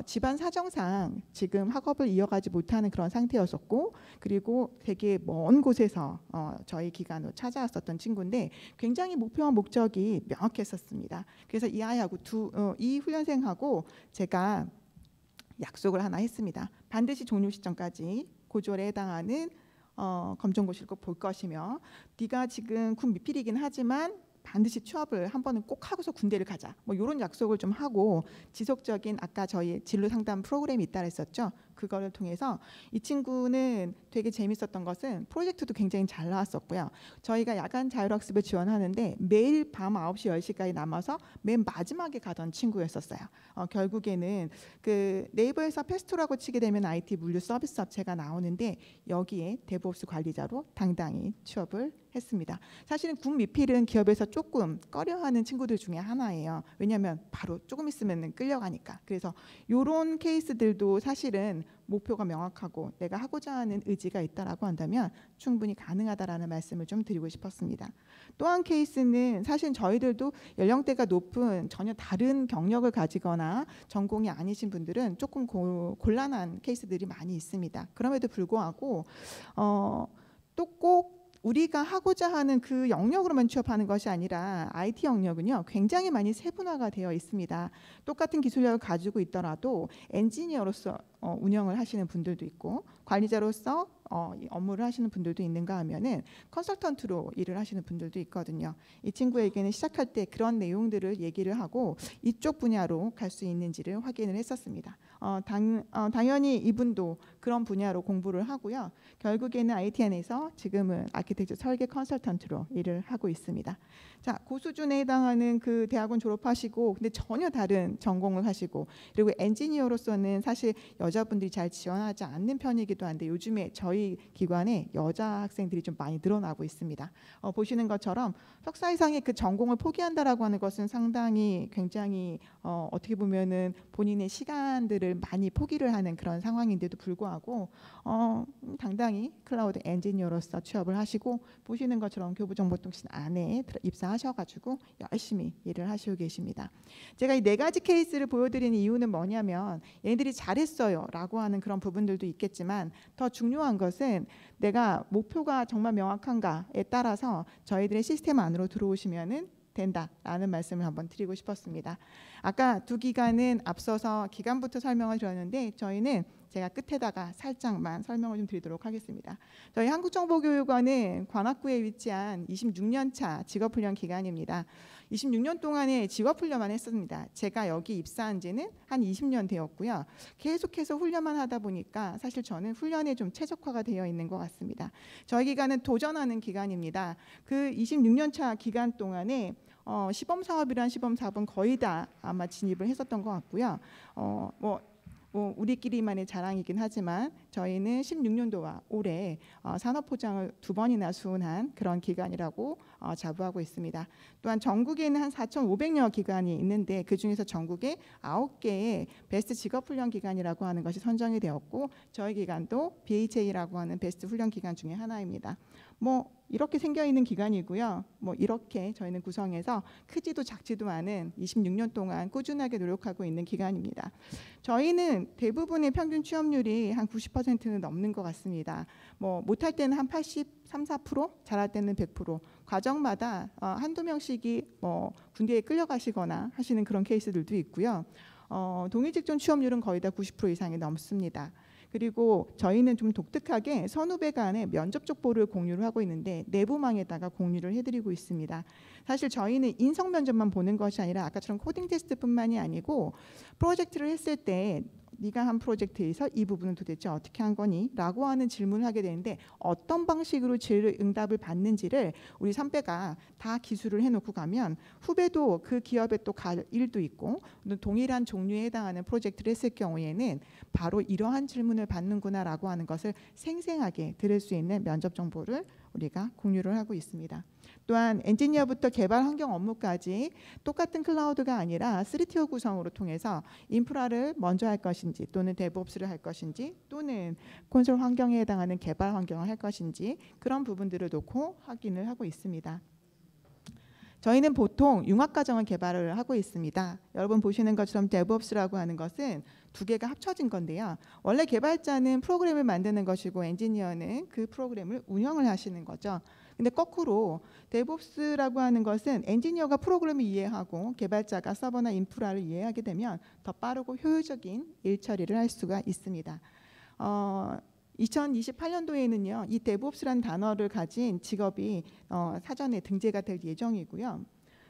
집안 사정상 지금 학업을 이어가지 못하는 그런 상태였었고, 그리고 되게 먼 곳에서 저희 기관으로 찾아왔었던 친구인데 굉장히 목표와 목적이 명확했었습니다. 그래서 이 아이하고 이 훈련생하고 제가 약속을 하나 했습니다. 반드시 종료 시점까지 고졸에 해당하는 검정고시를 꼭 볼 것이며, 네가 지금 군 미필이긴 하지만 반드시 취업을 한 번은 꼭 하고서 군대를 가자, 뭐 이런 약속을 좀 하고, 지속적인 아까 저희 진로 상담 프로그램이 있다 했었죠. 그거를 통해서 이 친구는 되게 재밌었던 것은 프로젝트도 굉장히 잘 나왔었고요. 저희가 야간 자율학습을 지원하는데 매일 밤 9시 10시까지 남아서 맨 마지막에 가던 친구였었어요. 결국에는 그 네이버에서 패스토라고 치게 되면 IT 물류 서비스 업체가 나오는데 여기에 데브옵스 관리자로 당당히 취업을 했습니다. 사실은 군 미필은 기업에서 조금 꺼려하는 친구들 중에 하나예요. 왜냐하면 바로 조금 있으면 끌려가니까. 그래서 이런 케이스들도 사실은 목표가 명확하고 내가 하고자 하는 의지가 있다라고 한다면 충분히 가능하다라는 말씀을 좀 드리고 싶었습니다. 또 한 케이스는 사실 저희들도 연령대가 높은 전혀 다른 경력을 가지거나 전공이 아니신 분들은 조금 곤란한 케이스들이 많이 있습니다. 그럼에도 불구하고 또 꼭 우리가 하고자 하는 그 영역으로만 취업하는 것이 아니라 IT 영역은요 굉장히 많이 세분화가 되어 있습니다. 똑같은 기술력을 가지고 있더라도 엔지니어로서 운영을 하시는 분들도 있고, 관리자로서 이 업무를 하시는 분들도 있는가 하면은 컨설턴트로 일을 하시는 분들도 있거든요. 이 친구에게는 시작할 때 그런 내용들을 얘기를 하고 이쪽 분야로 갈 수 있는지를 확인을 했었습니다. 당연히 이분도 그런 분야로 공부를 하고요. 결국에는 ITN에서 지금은 아키텍처 설계 컨설턴트로 일을 하고 있습니다. 자, 고수준에 해당하는 그 대학원 졸업하시고 근데 전혀 다른 전공을 하시고, 그리고 엔지니어로서는 사실 여자분들이 잘 지원하지 않는 편이기도 한데 요즘에 저희 기관에 여자 학생들이 좀 많이 늘어나고 있습니다. 보시는 것처럼 석사 이상의 그 전공을 포기한다라고 하는 것은 상당히 굉장히 어떻게 보면은 본인의 시간들을 많이 포기를 하는 그런 상황인데도 불구하고 당당히 클라우드 엔지니어로서 취업을 하시고, 보시는 것처럼 교부정보통신 안에 입사하셔가지고 열심히 일을 하시고 계십니다. 제가 이 네 가지 케이스를 보여드리는 이유는 뭐냐면 얘네들이 잘했어요 라고 하는 그런 부분들도 있겠지만 더 중요한 것은 내가 목표가 정말 명확한가에 따라서 저희들의 시스템 안으로 들어오시면은 된다라는 말씀을 한번 드리고 싶었습니다. 아까 두 기관은 앞서서 기관부터 설명을 드렸는데 저희는 제가 끝에다가 살짝만 설명을 좀 드리도록 하겠습니다. 저희 한국정보교육원은 관악구에 위치한 26년차 직업훈련 기관입니다. 26년 동안에 직업훈련만 했습니다. 제가 여기 입사한 지는 한 20년 되었고요. 계속해서 훈련만 하다 보니까 사실 저는 훈련에 좀 최적화가 되어 있는 것 같습니다. 저희 기관은 도전하는 기관입니다. 그 26년차 기간 동안에 시범사업이란 시범사업은 거의 다 아마 진입을 했었던 것 같고요. 우리끼리만의 자랑이긴 하지만 저희는 16년도와 올해 산업포장을 2번이나 수운한 그런 기관이라고 자부하고 있습니다. 또한 전국에는 한 4,500여 기관이 있는데 그중에서 전국에 9개의 베스트 직업훈련 기관이라고 하는 것이 선정이 되었고, 저희 기관도 BHA라고 하는 베스트 훈련 기관 중에 하나입니다. 이렇게 생겨 있는 기관이고요. 이렇게 저희는 구성해서 크지도 작지도 않은 26년 동안 꾸준하게 노력하고 있는 기관입니다. 저희는 대부분의 평균 취업률이 한 90%는 넘는 것 같습니다. 못할 때는 한 83, 4%, 잘할 때는 100%. 과정마다 한두 명씩이 군대에 끌려가시거나 하시는 그런 케이스들도 있고요. 동일 직종 취업률은 거의 다 90% 이상이 넘습니다. 그리고 저희는 좀 독특하게 선후배 간의 면접 족보를 공유를 하고 있는데 내부망에다가 공유를 해드리고 있습니다. 사실 저희는 인성 면접만 보는 것이 아니라 아까처럼 코딩 테스트뿐만이 아니고 프로젝트를 했을 때 네가 한 프로젝트에서 이 부분은 도대체 어떻게 한 거니? 라고 하는 질문을 하게 되는데 어떤 방식으로 응답을 받는지를 우리 선배가 다 기술을 해놓고 가면 후배도 그 기업에 또 갈 일도 있고 동일한 종류에 해당하는 프로젝트를 했을 경우에는 바로 이러한 질문을 받는구나 라고 하는 것을 생생하게 들을 수 있는 면접 정보를 우리가 공유를 하고 있습니다. 또한 엔지니어부터 개발 환경 업무까지 똑같은 클라우드가 아니라 3티어 구성으로 통해서 인프라를 먼저 할 것인지 또는 데브옵스를 할 것인지 또는 콘솔 환경에 해당하는 개발 환경을 할 것인지 그런 부분들을 놓고 확인을 하고 있습니다. 저희는 보통 융합 과정을 개발을 하고 있습니다. 여러분 보시는 것처럼 DevOps라고 하는 것은 두 개가 합쳐진 건데요. 원래 개발자는 프로그램을 만드는 것이고 엔지니어는 그 프로그램을 운영을 하시는 거죠. 근데 거꾸로 DevOps라고 하는 것은 엔지니어가 프로그램을 이해하고 개발자가 서버나 인프라를 이해하게 되면 더 빠르고 효율적인 일 처리를 할 수가 있습니다. 2028년도에는요, 이 DevOps라는 단어를 가진 직업이 사전에 등재가 될 예정이고요.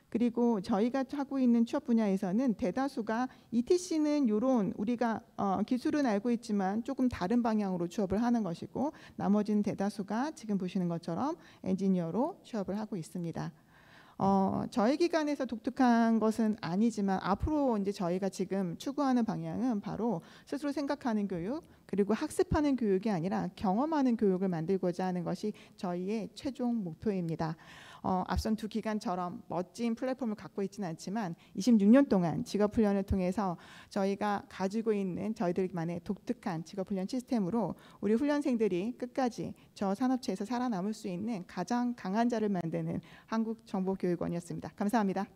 그리고 저희가 하고 있는 취업 분야에서는 대다수가 ETC는 이런 우리가 기술은 알고 있지만 조금 다른 방향으로 취업을 하는 것이고 나머지는 대다수가 지금 보시는 것처럼 엔지니어로 취업을 하고 있습니다. 저희 기관에서 독특한 것은 아니지만 앞으로 이제 저희가 지금 추구하는 방향은 바로 스스로 생각하는 교육 그리고 학습하는 교육이 아니라 경험하는 교육을 만들고자 하는 것이 저희의 최종 목표입니다. 앞선 두 기관처럼 멋진 플랫폼을 갖고 있지는 않지만 26년 동안 직업훈련을 통해서 저희가 가지고 있는 저희들만의 독특한 직업훈련 시스템으로 우리 훈련생들이 끝까지 저 산업체에서 살아남을 수 있는 가장 강한 자를 만드는 한국정보교육원이었습니다. 감사합니다.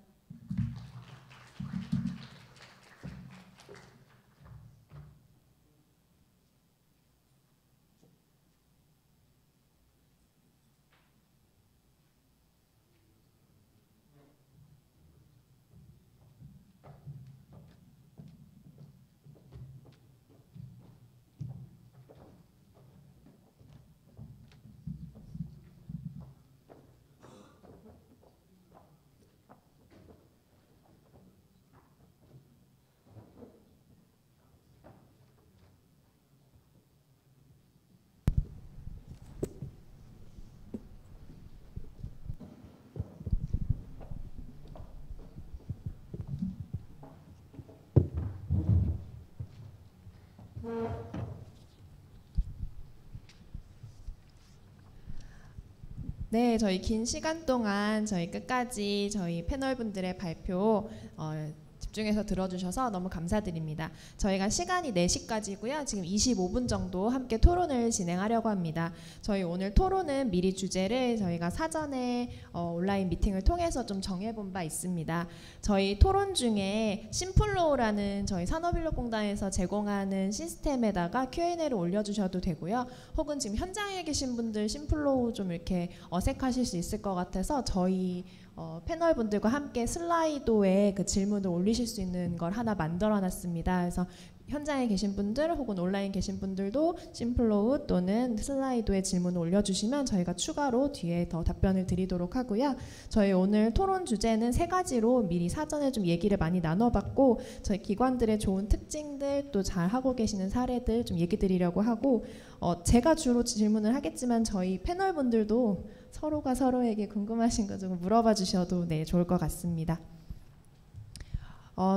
네, 저희 긴 시간 동안 저희 끝까지 저희 패널분들의 발표 집중해서 들어주셔서 너무 감사드립니다. 저희가 시간이 4시까지고요. 지금 25분 정도 함께 토론을 진행하려고 합니다. 저희 오늘 토론은 미리 주제를 저희가 사전에 온라인 미팅을 통해서 좀 정해본 바 있습니다. 저희 토론 중에 심플로우라는 저희 산업인력공단에서 제공하는 시스템에다가 Q&A를 올려주셔도 되고요. 혹은 지금 현장에 계신 분들 심플로우 좀 이렇게 어색하실 수 있을 것 같아서 저희 패널분들과 함께 슬라이도에 그 질문을 올리실 수 있는 걸 하나 만들어놨습니다. 그래서 현장에 계신 분들 혹은 온라인 계신 분들도 심플로우 또는 슬라이도에 질문을 올려주시면 저희가 추가로 뒤에 더 답변을 드리도록 하고요. 저희 오늘 토론 주제는 3가지로 미리 사전에 좀 얘기를 많이 나눠봤고 저희 기관들의 좋은 특징들 또 잘 하고 계시는 사례들 좀 얘기 드리려고 하고 제가 주로 질문을 하겠지만 저희 패널분들도 서로가 서로에게 궁금하신 거 좀 물어봐 주셔도 좋을 것 같습니다.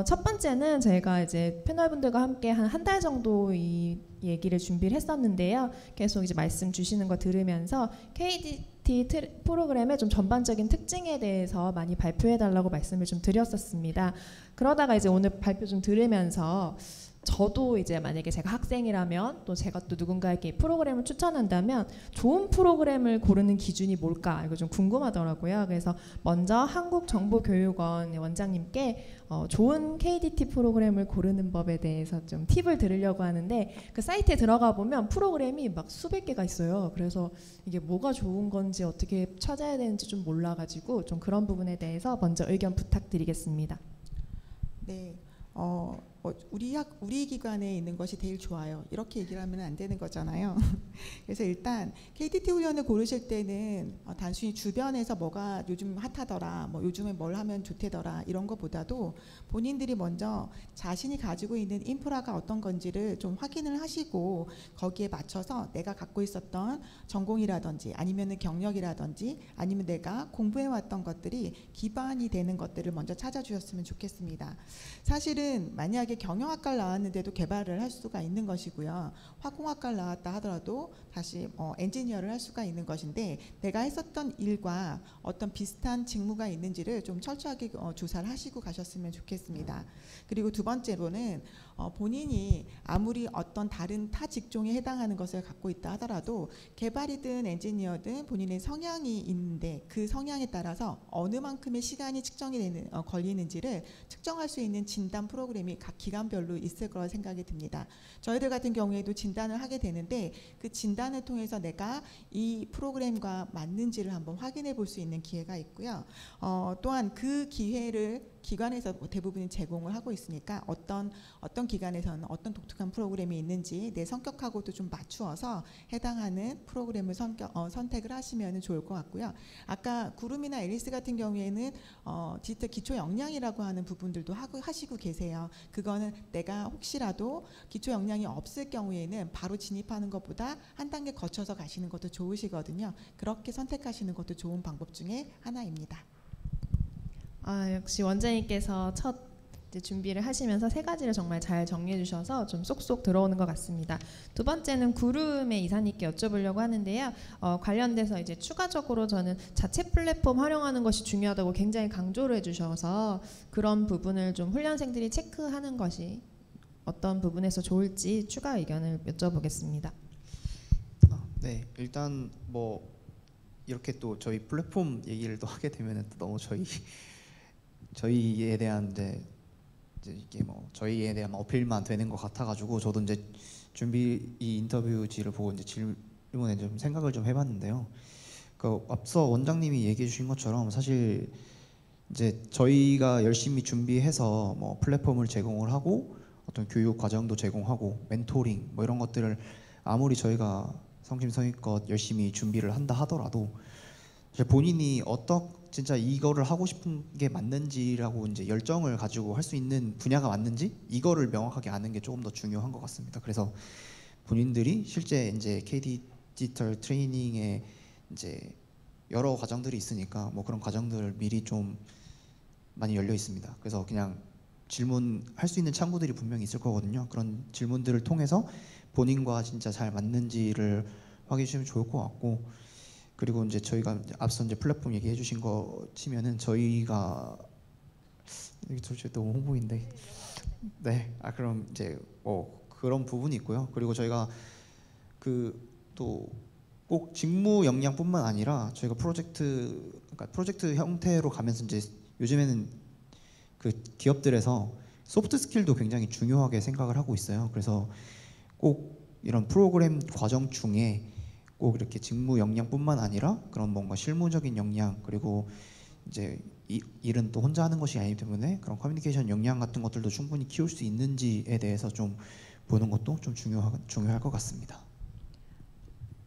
첫 번째는 저희가 이제 패널분들과 함께 한 달 정도 이 얘기를 준비를 했었는데요. 계속 이제 말씀 주시는 거 들으면서 KDT 프로그램의 좀 전반적인 특징에 대해서 많이 발표해 달라고 말씀을 좀 드렸었습니다. 그러다가 이제 오늘 발표 좀 들으면서 저도 이제 만약에 제가 학생이라면 또 제가 또 누군가에게 프로그램을 추천한다면 좋은 프로그램을 고르는 기준이 뭘까 이거 좀 궁금하더라고요. 그래서 먼저 한국정보교육원 원장님께 좋은 KDT 프로그램을 고르는 법에 대해서 좀 팁을 드리려고 하는데 그 사이트에 들어가 보면 프로그램이 막 수백 개가 있어요. 그래서 이게 뭐가 좋은 건지 어떻게 찾아야 되는지 좀 몰라가지고 좀 그런 부분에 대해서 먼저 의견 부탁드리겠습니다. 네. 우리 기관에 있는 것이 제일 좋아요. 이렇게 얘기를 하면 안 되는 거잖아요. 그래서 일단 KDT 훈련을 고르실 때는 단순히 주변에서 뭐가 요즘 핫하더라, 뭐 요즘에 뭘 하면 좋대더라 이런 것보다도 본인들이 먼저 자신이 가지고 있는 인프라가 어떤 건지를 좀 확인을 하시고 거기에 맞춰서 내가 갖고 있었던 전공이라든지 아니면은 경력이라든지 아니면 내가 공부해왔던 것들이 기반이 되는 것들을 먼저 찾아주셨으면 좋겠습니다. 사실은 만약에 만약에 경영학과를 나왔는데도 개발을 할 수가 있는 것이고요. 화공학과를 나왔다 하더라도 다시 엔지니어를 할 수가 있는 것인데 내가 했었던 일과 어떤 비슷한 직무가 있는지를 좀 철저하게 조사를 하시고 가셨으면 좋겠습니다. 그리고 두 번째로는 본인이 아무리 어떤 다른 타 직종에 해당하는 것을 갖고 있다 하더라도 개발이든 엔지니어든 본인의 성향이 있는데 그 성향에 따라서 어느 만큼의 시간이 걸리는지를 측정할 수 있는 진단 프로그램이 각 기관별로 있을 거라 생각이 듭니다. 저희들 같은 경우에도 진단을 하게 되는데 그 진단을 통해서 내가 이 프로그램과 맞는지를 한번 확인해 볼 수 있는 기회가 있고요. 또한 그 기회를 기관에서 대부분 제공을 하고 있으니까 어떤 기관에서는 어떤 독특한 프로그램이 있는지 내 성격하고도 좀 맞추어서 해당하는 프로그램을 선택을 하시면 좋을 것 같고요. 아까 구름이나 앨리스 같은 경우에는 디지털 기초 역량이라고 하는 부분들도 하시고 계세요. 그거는 내가 혹시라도 기초 역량이 없을 경우에는 바로 진입하는 것보다 한 단계 거쳐서 가시는 것도 좋으시거든요. 그렇게 선택하시는 것도 좋은 방법 중에 하나입니다. 역시 원장님께서 첫 준비를 하시면서 세 가지를 정말 잘 정리해 주셔서 좀 쏙쏙 들어오는 것 같습니다. 두 번째는 구름의 이사님께 여쭤보려고 하는데요. 관련돼서 이제 추가적으로 저는 자체 플랫폼 활용하는 것이 중요하다고 굉장히 강조를 해주셔서 그런 부분을 좀 훈련생들이 체크하는 것이 어떤 부분에서 좋을지 추가 의견을 여쭤보겠습니다. 네, 일단 뭐 이렇게 또 저희 플랫폼 얘기를 또 하게 되면은 또 너무 저희에 대한 이제 이게 뭐 저희에 대한 어필만 되는 것 같아가지고 저도 이제 이 인터뷰지를 보고 이제 질문에 좀 생각을 좀 해봤는데요. 그 앞서 원장님이 얘기해주신 것처럼 사실 이제 저희가 열심히 준비해서 뭐 플랫폼을 제공을 하고 어떤 교육 과정도 제공하고 멘토링 뭐 이런 것들을 아무리 저희가 성심성의껏 열심히 준비를 한다 하더라도 본인이 진짜 이거를 하고 싶은 게 맞는지라고 이제 열정을 가지고 할 수 있는 분야가 맞는지 이거를 명확하게 아는 게 조금 더 중요한 것 같습니다. 그래서 본인들이 실제 이제 KD 디지털 트레이닝에 이제 여러 과정들이 있으니까 뭐 그런 과정들을 미리 좀 많이 열려 있습니다. 그래서 그냥 질문할 수 있는 창구들이 분명히 있을 거거든요. 그런 질문들을 통해서 본인과 진짜 잘 맞는지를 확인해 주시면 좋을 것 같고, 그리고 이제 저희가 앞서 이제 플랫폼 얘기해 주신 거 치면은 저희가 이게 도대체 너무 홍보인데 네, 그럼 이제 그런 부분이 있고요. 그리고 저희가 또 꼭 직무 역량뿐만 아니라 저희가 프로젝트 형태로 가면서 이제 요즘에는 그 기업들에서 소프트 스킬도 굉장히 중요하게 생각을 하고 있어요. 그래서 꼭 이런 프로그램 과정 중에 꼭 이렇게 직무 역량뿐만 아니라 그런 뭔가 실무적인 역량, 그리고 이제 일은 또 혼자 하는 것이 아니기 때문에 그런 커뮤니케이션 역량 같은 것들도 충분히 키울 수 있는지에 대해서 좀 보는 것도 좀 중요할 것 같습니다.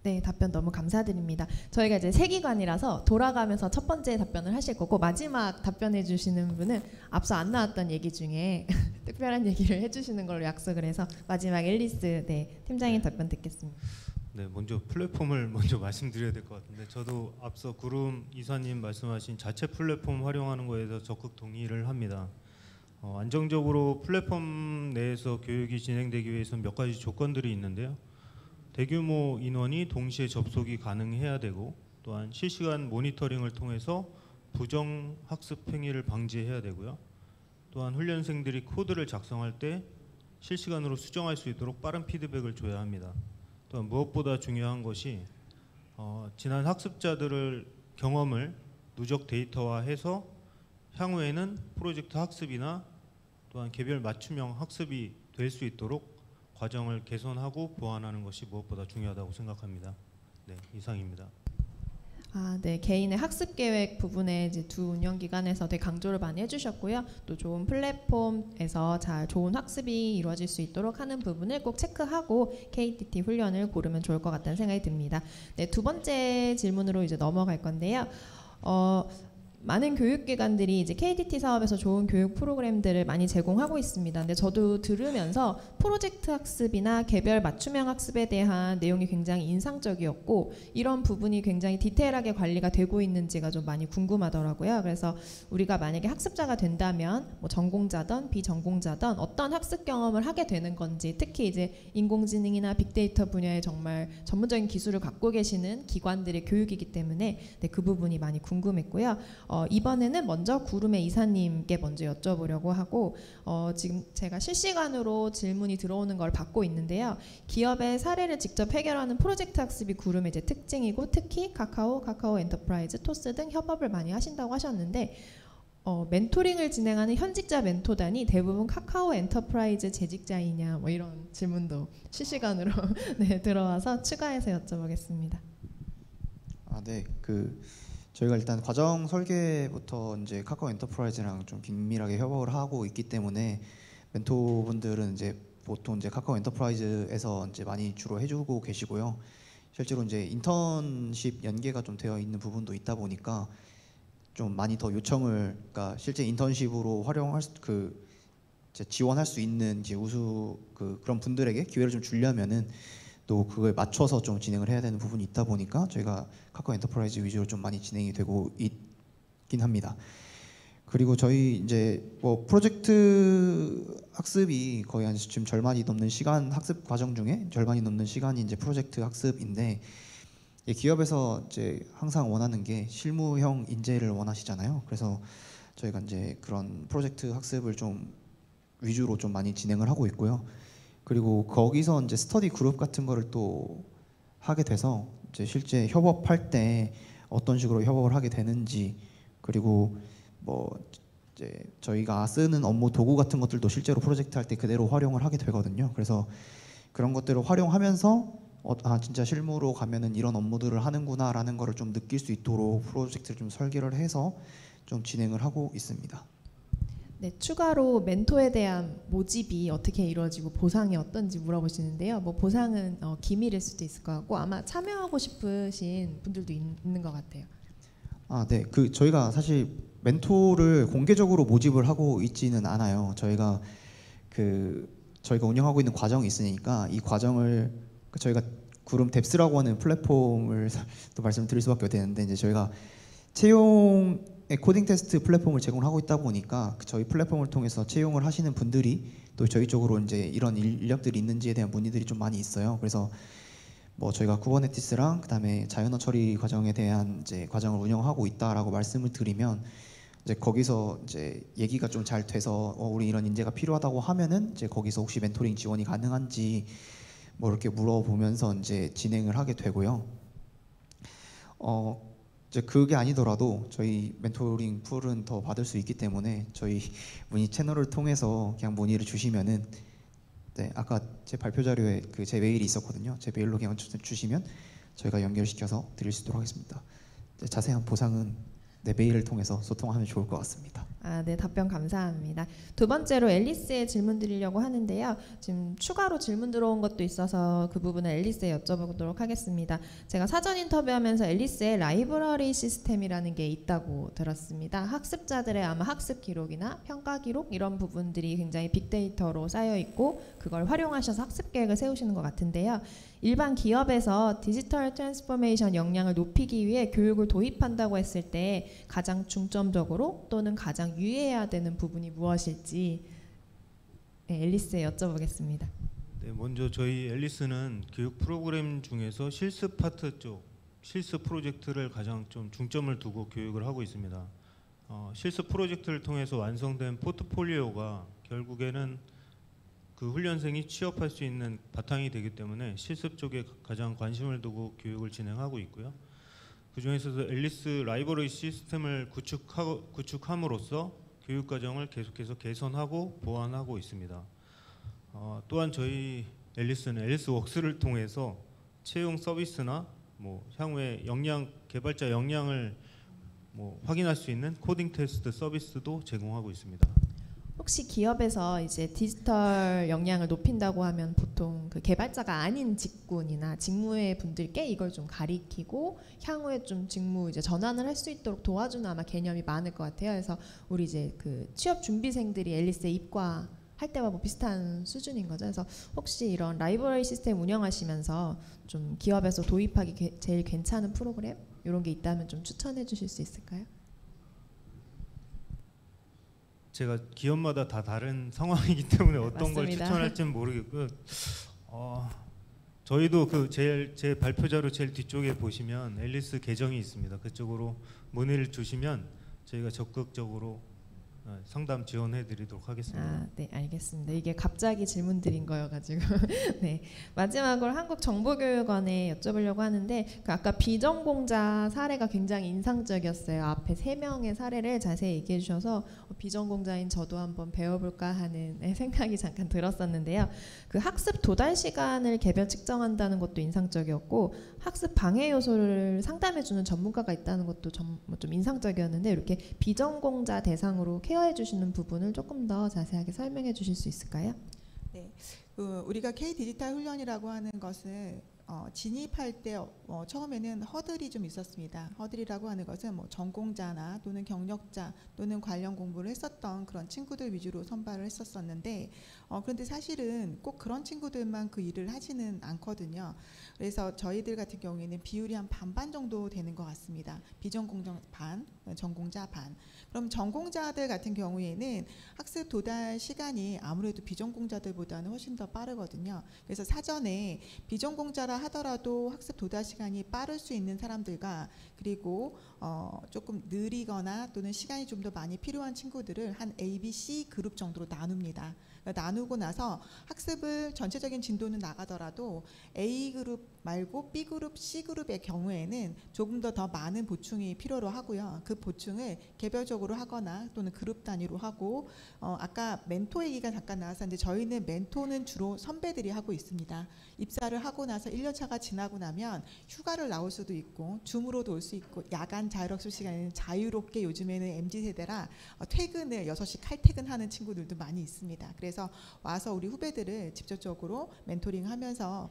네, 답변 너무 감사드립니다. 저희가 이제 세 기관이라서 돌아가면서 첫 번째 답변을 하실 거고 마지막 답변해 주시는 분은 앞서 안 나왔던 얘기 중에 특별한 얘기를 해주시는 걸로 약속을 해서 마지막 앨리스 팀장님 답변 듣겠습니다. 네, 먼저 플랫폼을 먼저 말씀드려야 될 것 같은데 저도 앞서 구름 이사님 말씀하신 자체 플랫폼 활용하는 거에 대해서 적극 동의를 합니다. 안정적으로 플랫폼 내에서 교육이 진행되기 위해서는 몇 가지 조건들이 있는데요. 대규모 인원이 동시에 접속이 가능해야 되고, 또한 실시간 모니터링을 통해서 부정 학습 행위를 방지해야 되고요. 또한 훈련생들이 코드를 작성할 때 실시간으로 수정할 수 있도록 빠른 피드백을 줘야 합니다. 또한 무엇보다 중요한 것이 지난 학습자들의 경험을 누적 데이터화해서 향후에는 프로젝트 학습이나 또한 개별 맞춤형 학습이 될 수 있도록 과정을 개선하고 보완하는 것이 무엇보다 중요하다고 생각합니다. 네, 이상입니다. 네, 개인의 학습 계획 부분에 이제 두 운영 기관에서 되게 강조를 많이 해주셨고요. 또 좋은 플랫폼에서 좋은 학습이 이루어질 수 있도록 하는 부분을 꼭 체크하고 KDT 훈련을 고르면 좋을 것 같다는 생각이 듭니다. 네, 두 번째 질문으로 이제 넘어갈 건데요. 많은 교육기관들이 이제 KDT 사업에서 좋은 교육 프로그램들을 많이 제공하고 있습니다. 근데 저도 들으면서 프로젝트 학습이나 개별 맞춤형 학습에 대한 내용이 굉장히 인상적이었고 이런 부분이 굉장히 디테일하게 관리가 되고 있는지가 좀 많이 궁금하더라고요. 그래서 우리가 만약에 학습자가 된다면 뭐 전공자든 비전공자든 어떤 학습 경험을 하게 되는 건지, 특히 이제 인공지능이나 빅데이터 분야에 정말 전문적인 기술을 갖고 계시는 기관들의 교육이기 때문에 네, 그 부분이 많이 궁금했고요. 이번에는 먼저 구름의 이사님께 먼저 여쭤보려고 하고 지금 제가 실시간으로 질문이 들어오는 걸 받고 있는데요. 기업의 사례를 직접 해결하는 프로젝트 학습이 구름의 이제 특징이고 특히 카카오 엔터프라이즈, 토스 등 협업을 많이 하신다고 하셨는데 멘토링을 진행하는 현직자 멘토단이 대부분 카카오 엔터프라이즈 재직자이냐 뭐 이런 질문도 실시간으로 네, 들어와서 추가해서 여쭤보겠습니다. 네, 저희가 일단 과정 설계부터 이제 카카오 엔터프라이즈랑 좀 긴밀하게 협업을 하고 있기 때문에 멘토분들은 이제 보통 이제 카카오 엔터프라이즈에서 이제 많이 주로 해주고 계시고요. 실제로 이제 인턴십 연계가 좀 되어 있는 부분도 있다 보니까 좀 많이 더 요청을, 그러니까 실제 인턴십으로 활용할 이제 지원할 수 있는 이제 그런 분들에게 기회를 좀 주려면은 또 그거에 맞춰서 좀 진행을 해야 되는 부분이 있다 보니까 저희가 카카오 엔터프라이즈 위주로 좀 많이 진행이 되고 있긴 합니다. 그리고 저희 이제 뭐 프로젝트 학습이 거의 한 지금 절반이 넘는 시간, 학습 과정 중에 절반이 넘는 시간이 이제 프로젝트 학습인데, 기업에서 이제 항상 원하는 게 실무형 인재를 원하시잖아요. 그래서 저희가 이제 그런 프로젝트 학습을 좀 위주로 좀 많이 진행을 하고 있고요. 그리고 거기서 이제 스터디 그룹 같은 거를 또 하게 돼서 이제 실제 협업할 때 어떤 식으로 협업을 하게 되는지, 그리고 뭐 이제 저희가 쓰는 업무 도구 같은 것들도 실제로 프로젝트 할 때 그대로 활용을 하게 되거든요. 그래서 그런 것들을 활용하면서 진짜 실무로 가면은 이런 업무들을 하는구나라는 거를 좀 느낄 수 있도록 프로젝트를 좀 설계를 해서 좀 진행을 하고 있습니다. 네, 추가로 멘토에 대한 모집이 어떻게 이루어지고 보상이 어떤지 물어보시는데요. 뭐 보상은 기밀일 수도 있을 것 같고 아마 참여하고 싶으신 분들도 있는 것 같아요. 네, 저희가 사실 멘토를 공개적으로 모집을 하고 있지는 않아요. 저희가 운영하고 있는 과정이 있으니까 이 과정을 저희가 구름 뎁스라고 하는 플랫폼을 또 말씀드릴 수밖에 되는데, 이제 저희가 채용의 코딩 테스트 플랫폼을 제공하고 있다 보니까 저희 플랫폼을 통해서 채용을 하시는 분들이 또 저희 쪽으로 이제 이런 인력들이 있는지에 대한 문의들이 좀 많이 있어요. 그래서 뭐 저희가 쿠버네티스랑 그다음에 자연어 처리 과정에 대한 이제 과정을 운영하고 있다라고 말씀을 드리면 이제 거기서 이제 얘기가 좀 잘 돼서 우리 이런 인재가 필요하다고 하면은 이제 거기서 혹시 멘토링 지원이 가능한지 뭐 이렇게 물어보면서 이제 진행을 하게 되고요. 이제 그게 아니더라도 저희 멘토링 풀은 더 받을 수 있기 때문에 저희 문의 채널을 통해서 그냥 문의를 주시면은, 네, 아까 제 발표 자료에 제 메일이 있었거든요. 제 메일로 그냥 주시면 저희가 연결시켜서 드릴 수 있도록 하겠습니다. 네, 자세한 보상은 메일을 통해서 소통하면 좋을 것 같습니다. 네, 답변 감사합니다. 두 번째로 앨리스에 질문 드리려고 하는데요. 지금 추가로 질문 들어온 것도 있어서 그 부분은 앨리스에 여쭤보도록 하겠습니다. 제가 사전 인터뷰하면서 앨리스에 라이브러리 시스템이라는 게 있다고 들었습니다. 학습자들의 아마 학습 기록이나 평가 기록 이런 부분들이 굉장히 빅데이터로 쌓여 있고 그걸 활용하셔서 학습 계획을 세우시는 것 같은데요. 일반 기업에서 디지털 트랜스포메이션 역량을 높이기 위해 교육을 도입한다고 했을 때 가장 중점적으로 또는 가장 유의해야 되는 부분이 무엇일지 앨리스에 여쭤보겠습니다. 네, 먼저 저희 앨리스는 교육 프로그램 중에서 실습 파트 쪽, 실습 프로젝트를 가장 좀 중점을 두고 교육을 하고 있습니다. 실습 프로젝트를 통해서 완성된 포트폴리오가 결국에는 그 훈련생이 취업할 수 있는 바탕이 되기 때문에 실습 쪽에 가장 관심을 두고 교육을 진행하고 있고요. 그 중에서도 앨리스 라이브러리 시스템을 구축함으로써 교육 과정을 계속해서 개선하고 보완하고 있습니다. 또한 저희 앨리스는 앨리스 웍스를 통해서 채용 서비스나 뭐 향후에 개발자 역량을 뭐 확인할 수 있는 코딩 테스트 서비스도 제공하고 있습니다. 혹시 기업에서 이제 디지털 역량을 높인다고 하면 보통 그 개발자가 아닌 직군이나 직무의 분들께 이걸 좀 가리키고 향후에 좀 직무 이제 전환을 할 수 있도록 도와주는 아마 개념이 많을 것 같아요. 그래서 우리 이제 그 취업 준비생들이 앨리스에 입과할 때와 뭐 비슷한 수준인 거죠. 그래서 혹시 이런 라이브러리 시스템 운영하시면서 좀 기업에서 도입하기 제일 괜찮은 프로그램 이런 게 있다면 좀 추천해 주실 수 있을까요? 제가 기업마다 다 다른 상황이기 때문에 어떤 걸 맞습니다. 추천할지는 모르겠고요. 저희도 그 제 발표자료 제일 뒤쪽에 보시면 앨리스 계정이 있습니다. 그쪽으로 문의를 주시면 저희가 적극적으로 상담 지원해드리도록 하겠습니다. 아, 네, 알겠습니다. 이게 갑자기 질문 드린 거여가지고 네, 마지막으로 한국정보교육원에 여쭤보려고 하는데 그 아까 비전공자 사례가 굉장히 인상적이었어요. 앞에 3명의 사례를 자세히 얘기해 주셔서 비전공자인 저도 한번 배워볼까 하는 생각이 잠깐 들었었는데요. 그 학습 도달 시간을 개별 측정한다는 것도 인상적이었고 학습 방해 요소를 상담해주는 전문가가 있다는 것도 좀 인상적이었는데 이렇게 비전공자 대상으로 케어해 주시는 부분을 조금 더 자세하게 설명해 주실 수 있을까요? 네, 우리가 K 디지털 훈련이라고 하는 것은 진입할 때 처음에는 허들이 좀 있었습니다. 허들이라고 하는 것은 뭐 전공자나 또는 경력자 또는 관련 공부를 했었던 그런 친구들 위주로 선발을 했었었는데 그런데 사실은 꼭 그런 친구들만 그 일을 하지는 않거든요. 그래서 저희들 같은 경우에는 비율이 한 반반 정도 되는 것 같습니다. 비전공자 반, 전공자 반. 그럼 전공자들 같은 경우에는 학습 도달 시간이 아무래도 비전공자들보다는 훨씬 더 빠르거든요. 그래서 사전에 비전공자라 하더라도 학습 도달 시간이 빠를 수 있는 사람들과 그리고 조금 느리거나 또는 시간이 좀 더 많이 필요한 친구들을 한 A, B, C 그룹 정도로 나눕니다. 나누고 나서 학습을 전체적인 진도는 나가더라도 A 그룹 말고 B 그룹, C 그룹의 경우에는 조금 더 많은 보충이 필요로 하고요. 그 보충을 개별적으로 하거나 또는 그룹 단위로 하고 아까 멘토 얘기가 잠깐 나왔었는데 저희는 멘토는 주로 선배들이 하고 있습니다. 입사를 하고 나서 1년차가 지나고 나면 휴가를 나올 수도 있고 줌으로도 올 수 있고 야간 자율학습 시간에는 자유롭게 요즘에는 MZ세대라 퇴근을 6시 칼퇴근하는 친구들도 많이 있습니다. 그래서 와서 우리 후배들을 직접적으로 멘토링하면서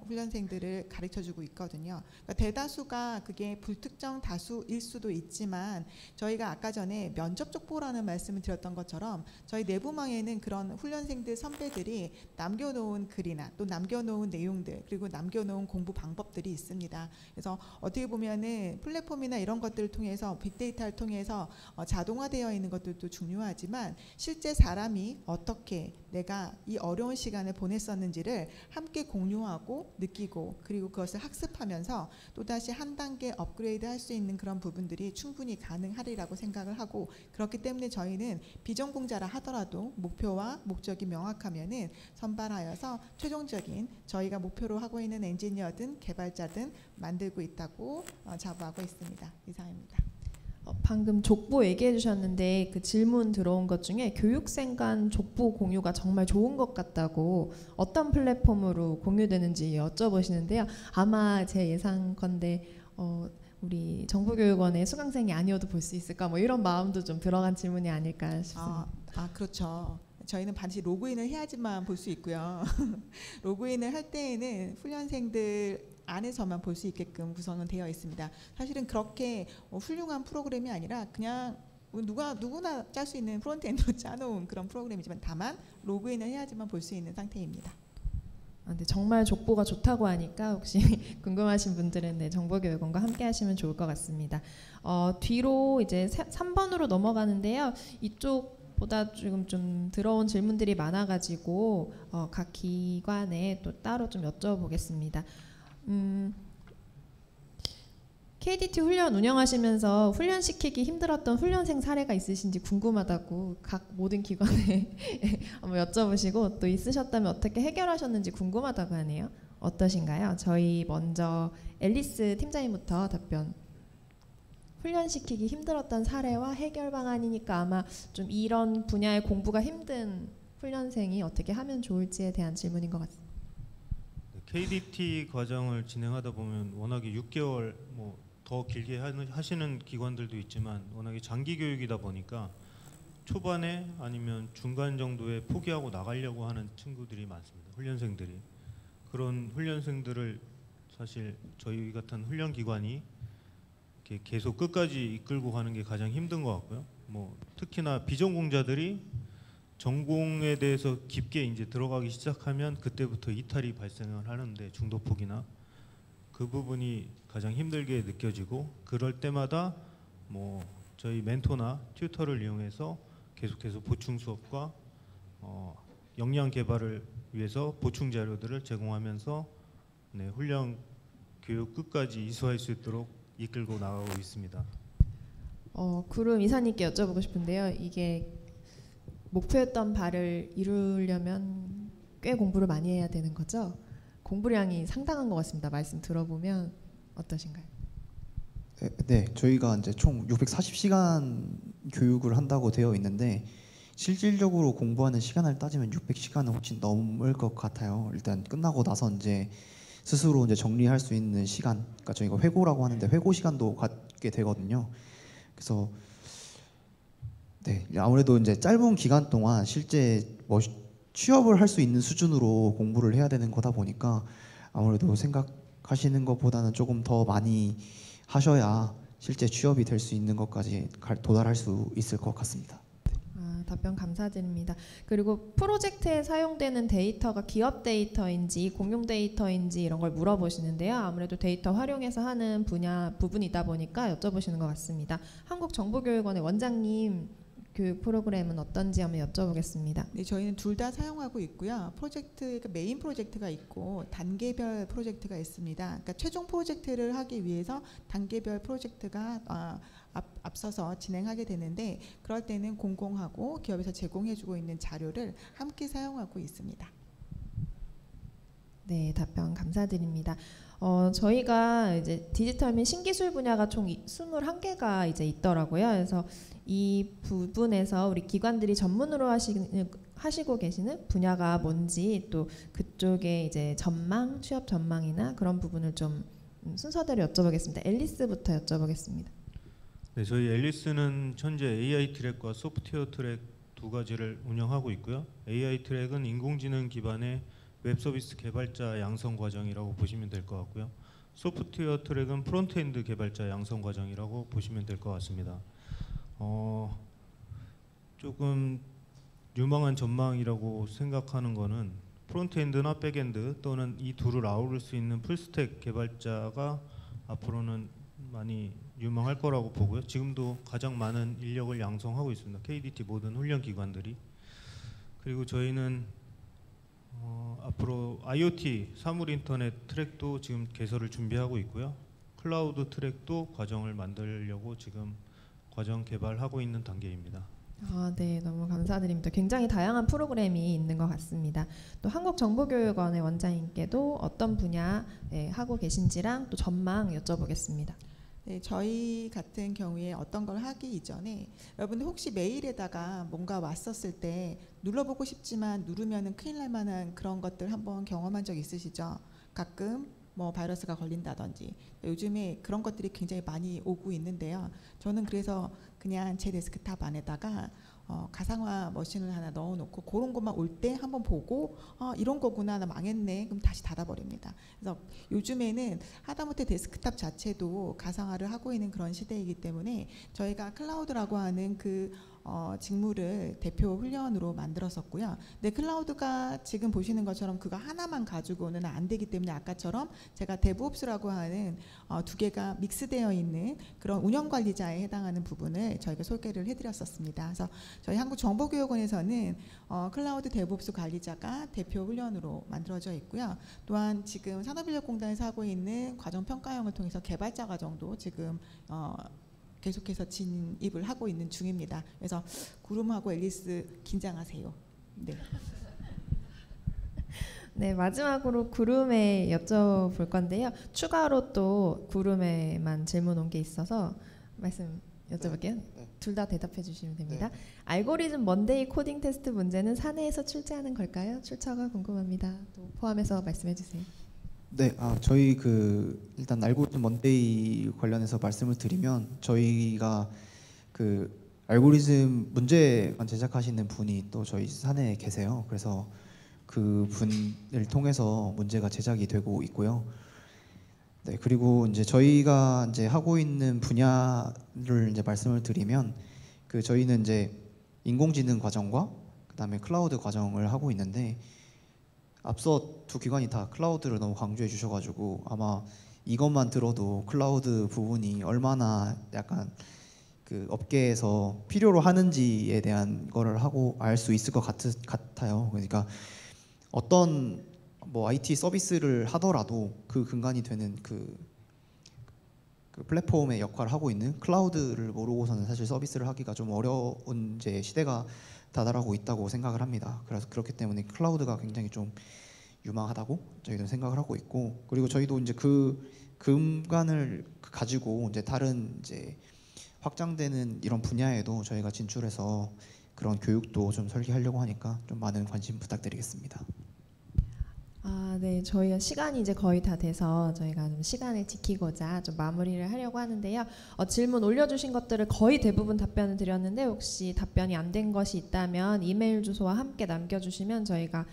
훈련생들을 가르쳐주고 있거든요. 그러니까 대다수가 그게 불특정 다수일 수도 있지만 저희가 아까 전에 면접 족보라는 말씀을 드렸던 것처럼 저희 내부망에는 그런 훈련생들 선배들이 남겨놓은 글이나 또 남겨놓은 내용들 그리고 남겨놓은 공부 방법들이 있습니다. 그래서 어떻게 보면은 플랫폼이나 이런 것들을 통해서 빅데이터를 통해서 자동화되어 있는 것들도 중요하지만 실제 사람이 어떻게 내가 이 어려운 시간을 보냈었는지를 함께 공유하고 느끼고 그리고 그것을 학습하면서 또다시 한 단계 업그레이드 할 수 있는 그런 부분들이 충분히 가능하리라고 생각을 하고 그렇기 때문에 저희는 비전공자라 하더라도 목표와 목적이 명확하면은 선발하여서 최종적인 저희가 목표로 하고 있는 엔지니어든 개발자든 만들고 있다고 자부하고 있습니다. 이상입니다. 방금 족보 얘기해 주셨는데 그 질문 들어온 것 중에 교육생 간 족보 공유가 정말 좋은 것 같다고 어떤 플랫폼으로 공유되는지 여쭤보시는데요. 아마 제 예상컨대 우리 정보교육원의 수강생이 아니어도 볼 수 있을까 뭐 이런 마음도 좀 들어간 질문이 아닐까 싶습니다. 그렇죠. 저희는 반드시 로그인을 해야지만 볼 수 있고요. 로그인을 할 때에는 훈련생들 안에서만 볼 수 있게끔 구성은 되어 있습니다. 사실은 그렇게 훌륭한 프로그램이 아니라 그냥 누구나 짤 수 있는 프론트엔드로 짜놓은 그런 프로그램이지만 다만 로그인을 해야지만 볼 수 있는 상태입니다. 근데 정말 족보가 좋다고 하니까 혹시 궁금하신 분들은 네, 정보교육원과 함께 하시면 좋을 것 같습니다. 뒤로 이제 3번으로 넘어가는데요. 이쪽보다 지금 좀 들어온 질문들이 많아가지고 각 기관에 또 따로 좀 여쭤보겠습니다. KDT 훈련 운영하시면서 훈련시키기 힘들었던 훈련생 사례가 있으신지 궁금하다고 각 모든 기관에 한번 여쭤보시고 또 있으셨다면 어떻게 해결하셨는지 궁금하다고 하네요. 어떠신가요? 저희 먼저 앨리스 팀장님부터 답변. 훈련시키기 힘들었던 사례와 해결 방안이니까 아마 좀 이런 분야의 공부가 힘든 훈련생이 어떻게 하면 좋을지에 대한 질문인 것 같습니다. KDT 과정을 진행하다 보면 워낙에 6개월 더 길게 하시는 기관들도 있지만 워낙에 장기 교육이다 보니까 초반에 아니면 중간 정도에 포기하고 나가려고 하는 친구들이 많습니다. 훈련생들이. 그런 훈련생들을 사실 저희 같은 훈련기관이 이렇게 계속 끝까지 이끌고 가는 게 가장 힘든 것 같고요. 뭐 특히나 비전공자들이 전공에 대해서 깊게 이제 들어가기 시작하면 그때부터 이탈이 발생을 하는데 중도폭이나 그 부분이 가장 힘들게 느껴지고 그럴 때마다 뭐 저희 멘토나 튜터를 이용해서 계속해서 보충 수업과 역량 개발을 위해서 보충 자료들을 제공하면서 네, 훈련 교육 끝까지 이수할 수 있도록 이끌고 나가고 있습니다. 구름 이사님께 여쭤보고 싶은데요. 이게 목표했던 바를 이루려면 꽤 공부를 많이 해야 되는 거죠? 공부량이 상당한 것 같습니다. 말씀 들어보면 어떠신가요? 네, 저희가 이제 총 640시간 교육을 한다고 되어 있는데 실질적으로 공부하는 시간을 따지면 600시간은 훨씬 넘을 것 같아요. 일단 끝나고 나서 이제 스스로 이제 정리할 수 있는 시간, 그러니까 저희가 회고라고 하는데 회고 시간도 갖게 되거든요. 그래서 네, 아무래도 이제 짧은 기간 동안 실제 뭐 취업을 할 수 있는 수준으로 공부를 해야 되는 거다 보니까 아무래도 생각하시는 것보다는 조금 더 많이 하셔야 실제 취업이 될 수 있는 것까지 도달할 수 있을 것 같습니다. 답변 감사드립니다. 그리고 프로젝트에 사용되는 데이터가 기업 데이터인지 공용 데이터인지 이런 걸 물어보시는데요. 아무래도 데이터 활용해서 하는 부분이다 보니까 여쭤보시는 것 같습니다. 한국정보교육원의 원장님 교육 프로그램은 어떤지 한번 여쭤보겠습니다. 네, 저희는 둘 다 사용하고 있고요. 그러니까 메인 프로젝트가 있고 단계별 프로젝트가 있습니다. 그러니까 최종 프로젝트를 하기 위해서 단계별 프로젝트가 앞서서 진행하게 되는데 그럴 때는 공공하고 기업에서 제공해주고 있는 자료를 함께 사용하고 있습니다. 네, 답변 감사드립니다. 저희가 이제 디지털 및 신기술 분야가 총 21개가 이제 있더라고요. 그래서 이 부분에서 우리 기관들이 전문으로 하시고 계시는 분야가 뭔지 또 그쪽에 이제 취업 전망이나 그런 부분을 좀 순서대로 여쭤보겠습니다. 앨리스부터 여쭤보겠습니다. 네, 저희 앨리스는 현재 AI 트랙과 소프트웨어 트랙 두 가지를 운영하고 있고요. AI 트랙은 인공지능 기반의 웹 서비스 개발자 양성 과정이라고 보시면 될 것 같고요. 소프트웨어 트랙은 프론트엔드 개발자 양성 과정이라고 보시면 될 것 같습니다. 조금 유망한 전망이라고 생각하는 거는 프론트엔드나 백엔드 또는 이 둘을 아우를 수 있는 풀스택 개발자가 앞으로는 많이 유망할 거라고 보고요. 지금도 가장 많은 인력을 양성하고 있습니다. KDT 모든 훈련 기관들이. 그리고 저희는 앞으로 IoT 사물 인터넷 트랙도 지금 개설을 준비하고 있고요. 클라우드 트랙도 과정을 만들려고 지금 과정 개발하고 있는 단계입니다. 네, 너무 감사드립니다. 굉장히 다양한 프로그램이 있는 것 같습니다. 또 한국정보교육원의 원장님께도 어떤 분야 하고 계신지랑 또 전망 여쭤보겠습니다. 네, 저희 같은 경우에 어떤 걸 하기 이전에 여러분들 혹시 메일에다가 뭔가 왔었을 때 눌러보고 싶지만 누르면은 큰일 날 만한 그런 것들 한번 경험한 적 있으시죠? 가끔 뭐 바이러스가 걸린다든지 요즘에 그런 것들이 굉장히 많이 오고 있는데요. 저는 그래서 그냥 제 데스크탑 안에다가 가상화 머신을 하나 넣어놓고 그런 것만 올 때 한번 보고 이런 거구나, 나 망했네, 그럼 다시 닫아버립니다. 그래서 요즘에는 하다못해 데스크탑 자체도 가상화를 하고 있는 그런 시대이기 때문에 저희가 클라우드라고 하는 그 직무를 대표 훈련으로 만들었었고요. 근데 클라우드가 지금 보시는 것처럼 그거 하나만 가지고는 안 되기 때문에 아까처럼 제가 데브옵스라고 하는 두 개가 믹스되어 있는 그런 운영관리자에 해당하는 부분을 저희가 소개를 해드렸었습니다. 그래서 저희 한국정보교육원에서는 클라우드 데브옵스 관리자가 대표 훈련으로 만들어져 있고요. 또한 지금 산업인력공단에서 하고 있는 과정평가형을 통해서 개발자 과정도 지금 계속해서 진입을 하고 있는 중입니다. 그래서 구름하고 앨리스 긴장하세요. 네. 네, 마지막으로 구름에 여쭤볼 건데요. 추가로 또 구름에만 질문 온 게 있어서 말씀 여쭤볼게요. 둘 다 대답해 주시면 됩니다. 네. 알고리즘 먼데이 코딩 테스트 문제는 사내에서 출제하는 걸까요? 출처가 궁금합니다. 또 포함해서 말씀해 주세요. 네, 저희 일단 알고리즘 먼데이 관련해서 말씀을 드리면 저희가 알고리즘 문제만 제작하시는 분이 또 저희 사내에 계세요. 그래서 그 분을 통해서 문제가 제작이 되고 있고요. 네, 그리고 이제 저희가 이제 하고 있는 분야를 이제 말씀을 드리면 그 저희는 이제 인공지능 과정과 그다음에 클라우드 과정을 하고 있는데 앞서 두 기관이 다 클라우드를 너무 강조해 주셔가지고 아마 이것만 들어도 클라우드 부분이 얼마나 약간 그 업계에서 필요로 하는지에 대한 거를 하고 알 수 있을 것 같아요. 그러니까 어떤 뭐 IT 서비스를 하더라도 그 근간이 되는 그 플랫폼의 역할을 하고 있는 클라우드를 모르고서는 사실 서비스를 하기가 좀 어려운 이제 시대가 다다라고 있다고 생각을 합니다. 그래서 그렇기 때문에 클라우드가 굉장히 좀 유망하다고 저희도 생각을 하고 있고, 그리고 저희도 이제 그 근간을 가지고 이제 다른 이제 확장되는 이런 분야에도 저희가 진출해서 그런 교육도 좀 설계하려고 하니까 좀 많은 관심 부탁드리겠습니다. 네, 저희가 시간이 이제 거의 다 돼서 저희가 좀 시간을 지키고자 좀 마무리를 하려고 하는데요. 질문 올려주신 것들을 거의 대부분 답변을 드렸는데 혹시 답변이 안 된 것이 있다면 이메일 주소와 함께 남겨주시면 저희가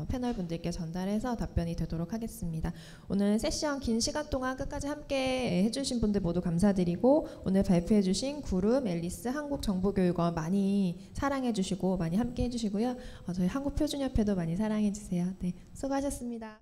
패널 분들께 전달해서 답변이 되도록 하겠습니다. 오늘 세션 긴 시간 동안 끝까지 함께 해주신 분들 모두 감사드리고 오늘 발표해주신 구름, 앨리스, 한국정보교육원 많이 사랑해주시고 많이 함께 해주시고요. 저희 한국표준협회도 많이 사랑해주세요. 네, 수고하셨습니다.